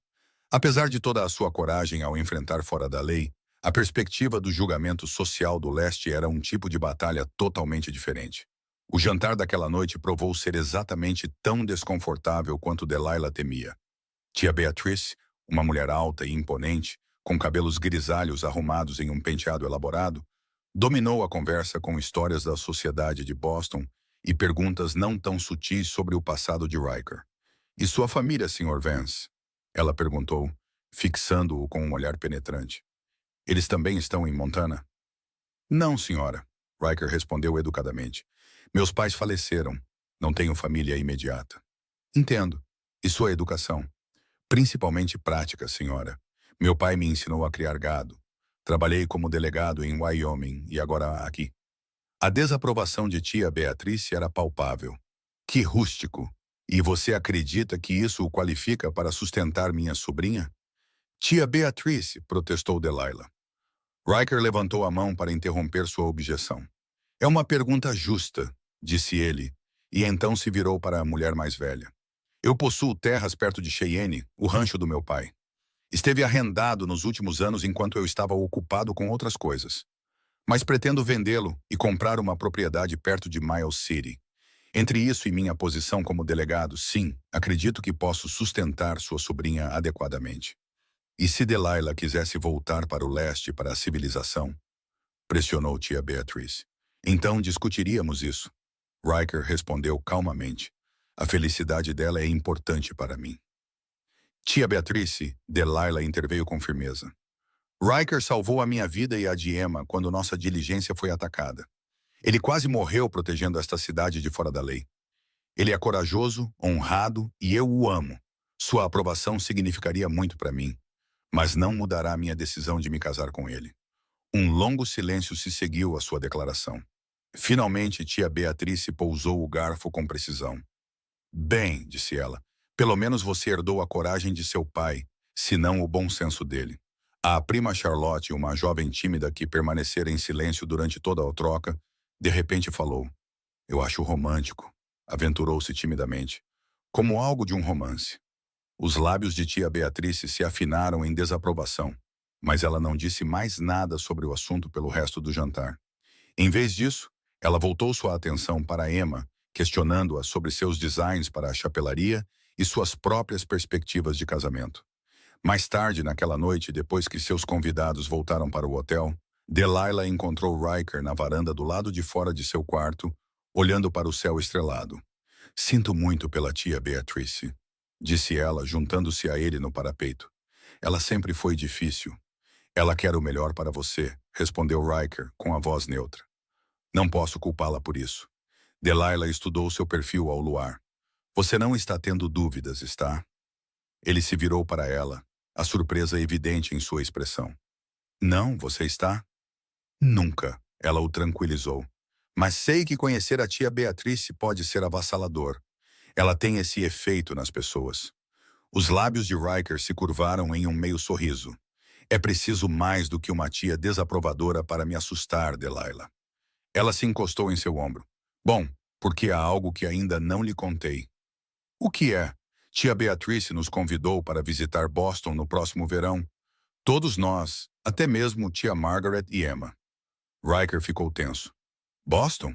Apesar de toda a sua coragem ao enfrentar fora da lei, a perspectiva do julgamento social do leste era um tipo de batalha totalmente diferente. O jantar daquela noite provou ser exatamente tão desconfortável quanto Delilah temia. Tia Beatrice, uma mulher alta e imponente, com cabelos grisalhos arrumados em um penteado elaborado, dominou a conversa com histórias da sociedade de Boston e perguntas não tão sutis sobre o passado de Riker. E sua família, Sr. Vance? Ela perguntou, fixando-o com um olhar penetrante. Eles também estão em Montana? Não, senhora, Riker respondeu educadamente. Meus pais faleceram. Não tenho família imediata. Entendo. E sua educação? Principalmente prática, senhora. Meu pai me ensinou a criar gado. Trabalhei como delegado em Wyoming e agora aqui. A desaprovação de tia Beatrice era palpável. Que rústico! E você acredita que isso o qualifica para sustentar minha sobrinha? Tia Beatrice, protestou Delilah. Riker levantou a mão para interromper sua objeção. É uma pergunta justa, disse ele, e então se virou para a mulher mais velha. Eu possuo terras perto de Cheyenne, o rancho do meu pai. Esteve arrendado nos últimos anos enquanto eu estava ocupado com outras coisas. Mas pretendo vendê-lo e comprar uma propriedade perto de Miles City. Entre isso e minha posição como delegado, sim, acredito que posso sustentar sua sobrinha adequadamente. E se Delilah quisesse voltar para o leste, para a civilização? Pressionou tia Beatrice. Então discutiríamos isso. Riker respondeu calmamente. A felicidade dela é importante para mim. Tia Beatrice, Delilah interveio com firmeza. Riker salvou a minha vida e a de Emma quando nossa diligência foi atacada. Ele quase morreu protegendo esta cidade de fora da lei. Ele é corajoso, honrado e eu o amo. Sua aprovação significaria muito para mim, mas não mudará minha decisão de me casar com ele. Um longo silêncio se seguiu à sua declaração. Finalmente, tia Beatrice pousou o garfo com precisão. Bem, disse ela, Pelo menos você herdou a coragem de seu pai, se não o bom senso dele. A prima Charlotte, uma jovem tímida que permanecera em silêncio durante toda a troca, de repente falou: "Eu acho romântico", aventurou-se timidamente, como algo de um romance. Os lábios de tia Beatrice se afinaram em desaprovação, mas ela não disse mais nada sobre o assunto pelo resto do jantar. Em vez disso, ela voltou sua atenção para Emma, questionando-a sobre seus designs para a chapelaria e suas próprias perspectivas de casamento. Mais tarde, naquela noite, depois que seus convidados voltaram para o hotel, Delilah encontrou Riker na varanda do lado de fora de seu quarto, olhando para o céu estrelado. "Sinto muito pela tia Beatrice", disse ela, juntando-se a ele no parapeito. "Ela sempre foi difícil." "Ela quer o melhor para você", respondeu Riker, com a voz neutra. "Não posso culpá-la por isso." Delilah estudou seu perfil ao luar. "Você não está tendo dúvidas, está?" Ele se virou para ela, a surpresa evidente em sua expressão. "Não, você está?" "Nunca", ela o tranquilizou. "Mas sei que conhecer a tia Beatrice pode ser avassalador. Ela tem esse efeito nas pessoas." Os lábios de Riker se curvaram em um meio sorriso. "É preciso mais do que uma tia desaprovadora para me assustar, Delilah." Ela se encostou em seu ombro. "Bom, porque há algo que ainda não lhe contei." "O que é?" "Tia Beatrice nos convidou para visitar Boston no próximo verão. Todos nós, até mesmo tia Margaret e Emma." Riker ficou tenso. "Boston?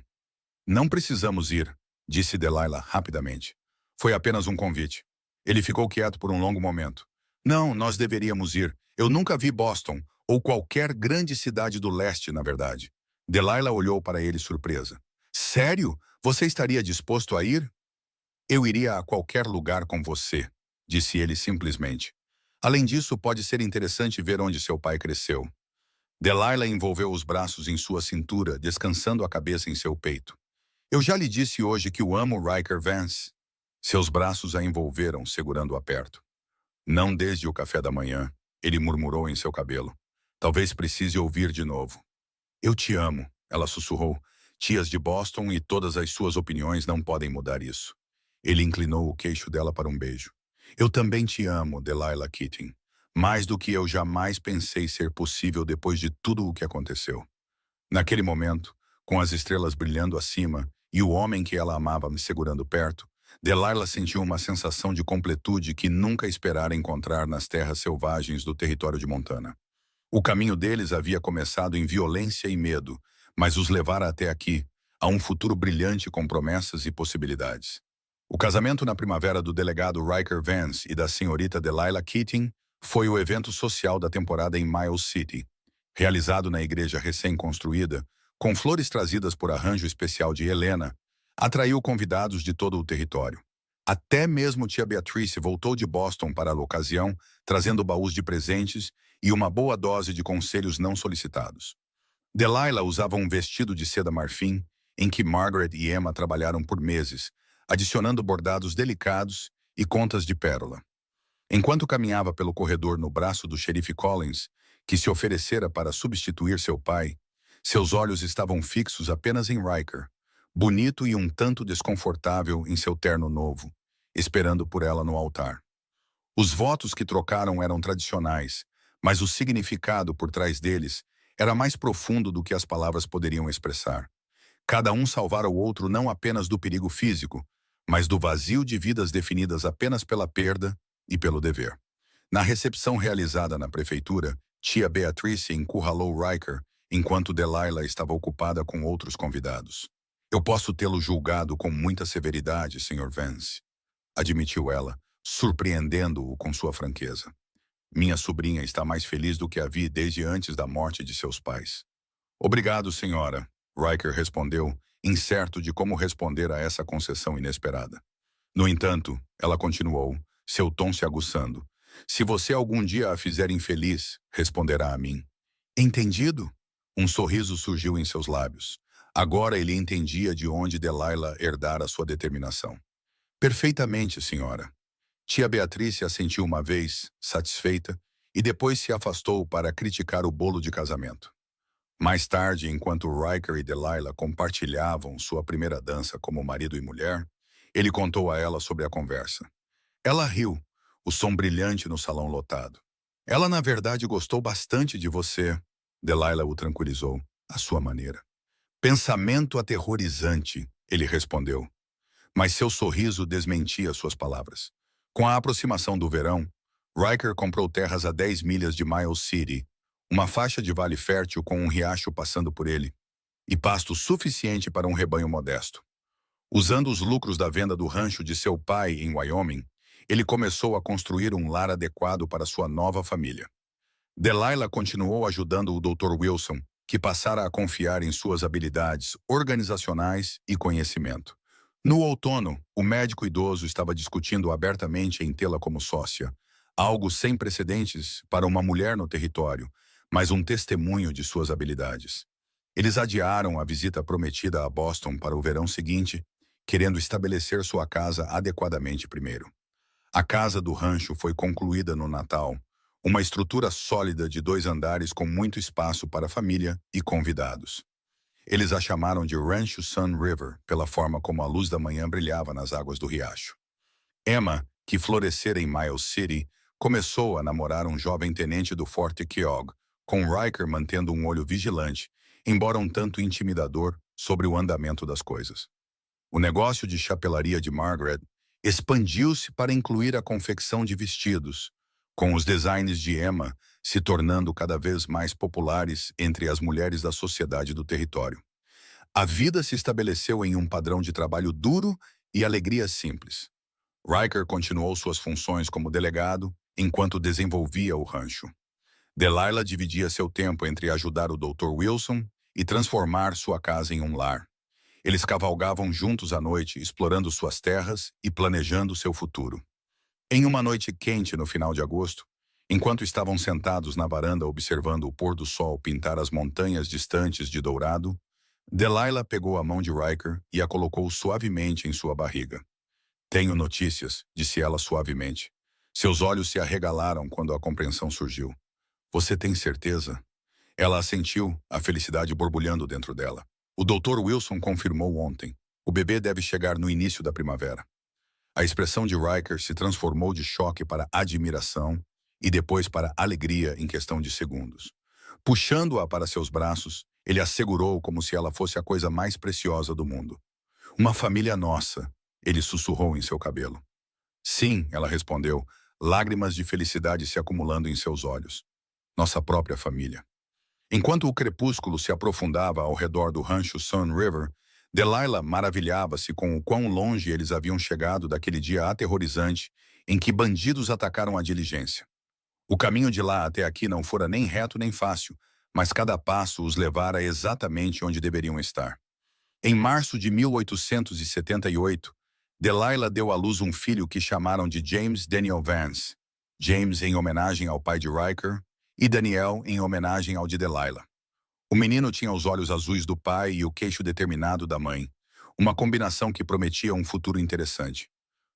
Não precisamos ir", disse Delilah rapidamente. "Foi apenas um convite." Ele ficou quieto por um longo momento. "Não, nós deveríamos ir. Eu nunca vi Boston, ou qualquer grande cidade do leste, na verdade." Delilah olhou para ele surpresa. "Sério? Você estaria disposto a ir?" "Eu iria a qualquer lugar com você", disse ele simplesmente. "Além disso, pode ser interessante ver onde seu pai cresceu." Delilah envolveu os braços em sua cintura, descansando a cabeça em seu peito. "Eu já lhe disse hoje que o amo, Riker Vance." Seus braços a envolveram, segurando-a perto. "Não desde o café da manhã", ele murmurou em seu cabelo. "Talvez precise ouvir de novo." "Eu te amo", ela sussurrou. "Tias de Boston e todas as suas opiniões não podem mudar isso." Ele inclinou o queixo dela para um beijo. "Eu também te amo, Delilah Keating. Mais do que eu jamais pensei ser possível depois de tudo o que aconteceu." Naquele momento, com as estrelas brilhando acima e o homem que ela amava me segurando perto, Delilah sentiu uma sensação de completude que nunca esperara encontrar nas terras selvagens do território de Montana. O caminho deles havia começado em violência e medo, mas os levara até aqui, a um futuro brilhante com promessas e possibilidades. O casamento na primavera do delegado Riker Vance e da senhorita Delilah Keating foi o evento social da temporada em Miles City, realizado na igreja recém-construída, com flores trazidas por arranjo especial de Helena, atraiu convidados de todo o território. Até mesmo tia Beatrice voltou de Boston para a ocasião, trazendo baús de presentes e uma boa dose de conselhos não solicitados. Delilah usava um vestido de seda marfim, em que Margaret e Emma trabalharam por meses, adicionando bordados delicados e contas de pérola. Enquanto caminhava pelo corredor no braço do xerife Collins, que se oferecera para substituir seu pai, seus olhos estavam fixos apenas em Riker, bonito e um tanto desconfortável em seu terno novo, esperando por ela no altar. Os votos que trocaram eram tradicionais, mas o significado por trás deles era mais profundo do que as palavras poderiam expressar. Cada um salvara o outro não apenas do perigo físico, mas do vazio de vidas definidas apenas pela perda e pelo dever. Na recepção realizada na prefeitura, tia Beatrice encurralou Riker enquanto Delilah estava ocupada com outros convidados. "Eu posso tê-lo julgado com muita severidade, Sr. Vance", admitiu ela, surpreendendo-o com sua franqueza. "Minha sobrinha está mais feliz do que a vi desde antes da morte de seus pais." "Obrigado, senhora", Riker respondeu, incerto de como responder a essa concessão inesperada. No entanto, ela continuou, seu tom se aguçando. "Se você algum dia a fizer infeliz, responderá a mim." "Entendido?" Um sorriso surgiu em seus lábios. Agora ele entendia de onde Delilah herdara sua determinação. "Perfeitamente, senhora." Tia Beatrice assentiu uma vez, satisfeita, e depois se afastou para criticar o bolo de casamento. Mais tarde, enquanto Riker e Delilah compartilhavam sua primeira dança como marido e mulher, ele contou a ela sobre a conversa. Ela riu, o som brilhante no salão lotado. Ela, na verdade, gostou bastante de você, Delilah o tranquilizou, à sua maneira. Pensamento aterrorizante, ele respondeu, mas seu sorriso desmentia suas palavras. Com a aproximação do verão, Riker comprou terras a 10 milhas de Miles City, uma faixa de vale fértil com um riacho passando por ele, e pasto suficiente para um rebanho modesto. Usando os lucros da venda do rancho de seu pai em Wyoming, ele começou a construir um lar adequado para sua nova família. Delilah continuou ajudando o Dr. Wilson, que passara a confiar em suas habilidades organizacionais e conhecimento. No outono, o médico idoso estava discutindo abertamente em tê-la como sócia, algo sem precedentes para uma mulher no território, mas um testemunho de suas habilidades. Eles adiaram a visita prometida a Boston para o verão seguinte, querendo estabelecer sua casa adequadamente primeiro. A casa do rancho foi concluída no Natal, uma estrutura sólida de 2 andares com muito espaço para a família e convidados. Eles a chamaram de Rancho Sun River, pela forma como a luz da manhã brilhava nas águas do riacho. Emma, que florescera em Miles City, começou a namorar um jovem tenente do Forte Keogh, com Riker mantendo um olho vigilante, embora um tanto intimidador, sobre o andamento das coisas. O negócio de chapelaria de Margaret expandiu-se para incluir a confecção de vestidos, com os designs de Emma se tornando cada vez mais populares entre as mulheres da sociedade do território. A vida se estabeleceu em um padrão de trabalho duro e alegria simples. Riker continuou suas funções como delegado enquanto desenvolvia o rancho. Delilah dividia seu tempo entre ajudar o Dr. Wilson e transformar sua casa em um lar. Eles cavalgavam juntos à noite, explorando suas terras e planejando seu futuro. Em uma noite quente no final de agosto, enquanto estavam sentados na varanda observando o pôr do sol pintar as montanhas distantes de Dourado, Delilah pegou a mão de Riker e a colocou suavemente em sua barriga. Tenho notícias, disse ela suavemente. Seus olhos se arregalaram quando a compreensão surgiu. Você tem certeza? Ela assentiu, a felicidade borbulhando dentro dela. O Dr. Wilson confirmou ontem. O bebê deve chegar no início da primavera. A expressão de Riker se transformou de choque para admiração e depois para alegria em questão de segundos. Puxando-a para seus braços, ele a segurou como se ela fosse a coisa mais preciosa do mundo. Uma família nossa, ele sussurrou em seu cabelo. Sim, ela respondeu, lágrimas de felicidade se acumulando em seus olhos. Nossa própria família. Enquanto o crepúsculo se aprofundava ao redor do rancho Sun River, Delilah maravilhava-se com o quão longe eles haviam chegado daquele dia aterrorizante em que bandidos atacaram a diligência. O caminho de lá até aqui não fora nem reto nem fácil, mas cada passo os levara exatamente onde deveriam estar. Em março de 1878, Delilah deu à luz um filho que chamaram de James Daniel Vance, James em homenagem ao pai de Riker e Daniel em homenagem ao de Delilah. O menino tinha os olhos azuis do pai e o queixo determinado da mãe, uma combinação que prometia um futuro interessante.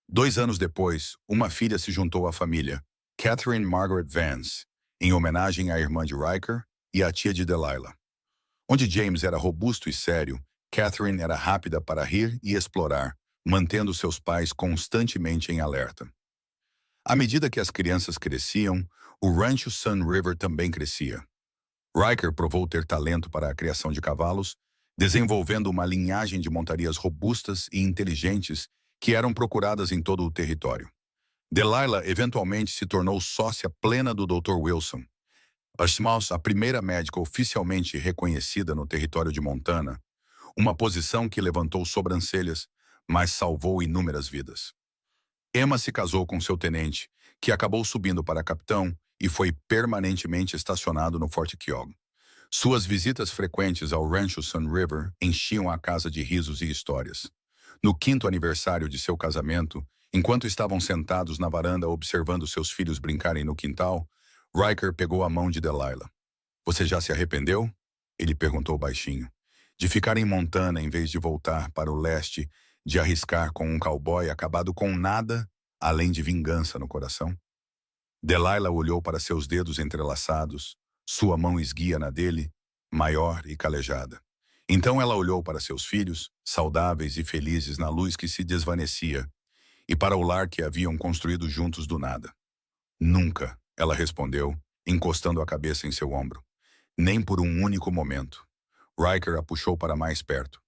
2 anos depois, uma filha se juntou à família, Catherine Margaret Vance, em homenagem à irmã de Riker e à tia de Delilah. Onde James era robusto e sério, Catherine era rápida para rir e explorar, mantendo seus pais constantemente em alerta. À medida que as crianças cresciam, o rancho Sun River também crescia. Riker provou ter talento para a criação de cavalos, desenvolvendo uma linhagem de montarias robustas e inteligentes que eram procuradas em todo o território. Delilah eventualmente se tornou sócia plena do Dr. Wilson. A primeira médica oficialmente reconhecida no território de Montana, uma posição que levantou sobrancelhas, mas salvou inúmeras vidas. Emma se casou com seu tenente, que acabou subindo para capitão e foi permanentemente estacionado no Forte Keogh. Suas visitas frequentes ao Rancho Sun River enchiam a casa de risos e histórias. No 5º aniversário de seu casamento, enquanto estavam sentados na varanda observando seus filhos brincarem no quintal, Riker pegou a mão de Delilah. Você já se arrependeu? Ele perguntou baixinho. De ficar em Montana em vez de voltar para o leste, de arriscar com um cowboy acabado com nada além de vingança no coração? Delilah olhou para seus dedos entrelaçados, sua mão esguia na dele, maior e calejada. Então ela olhou para seus filhos, saudáveis e felizes na luz que se desvanecia, e para o lar que haviam construído juntos do nada. Nunca, ela respondeu, encostando a cabeça em seu ombro. Nem por um único momento. Riker a puxou para mais perto.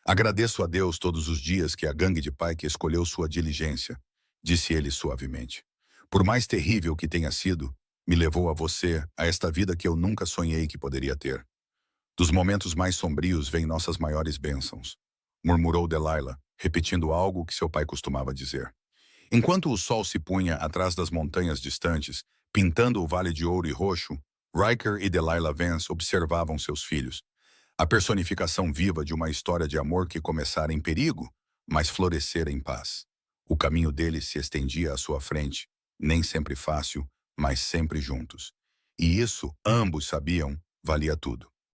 Agradeço a Deus todos os dias que a gangue de Pike escolheu sua diligência, disse ele suavemente. Por mais terrível que tenha sido, me levou a você, a esta vida que eu nunca sonhei que poderia ter. Dos momentos mais sombrios vêm nossas maiores bênçãos, murmurou Delilah, repetindo algo que seu pai costumava dizer. Enquanto o sol se punha atrás das montanhas distantes, pintando o vale de ouro e roxo, Riker e Delilah Vance observavam seus filhos, a personificação viva de uma história de amor que começara em perigo, mas florescera em paz. O caminho deles se estendia à sua frente, nem sempre fácil, mas sempre juntos. E isso, ambos sabiam, valia tudo.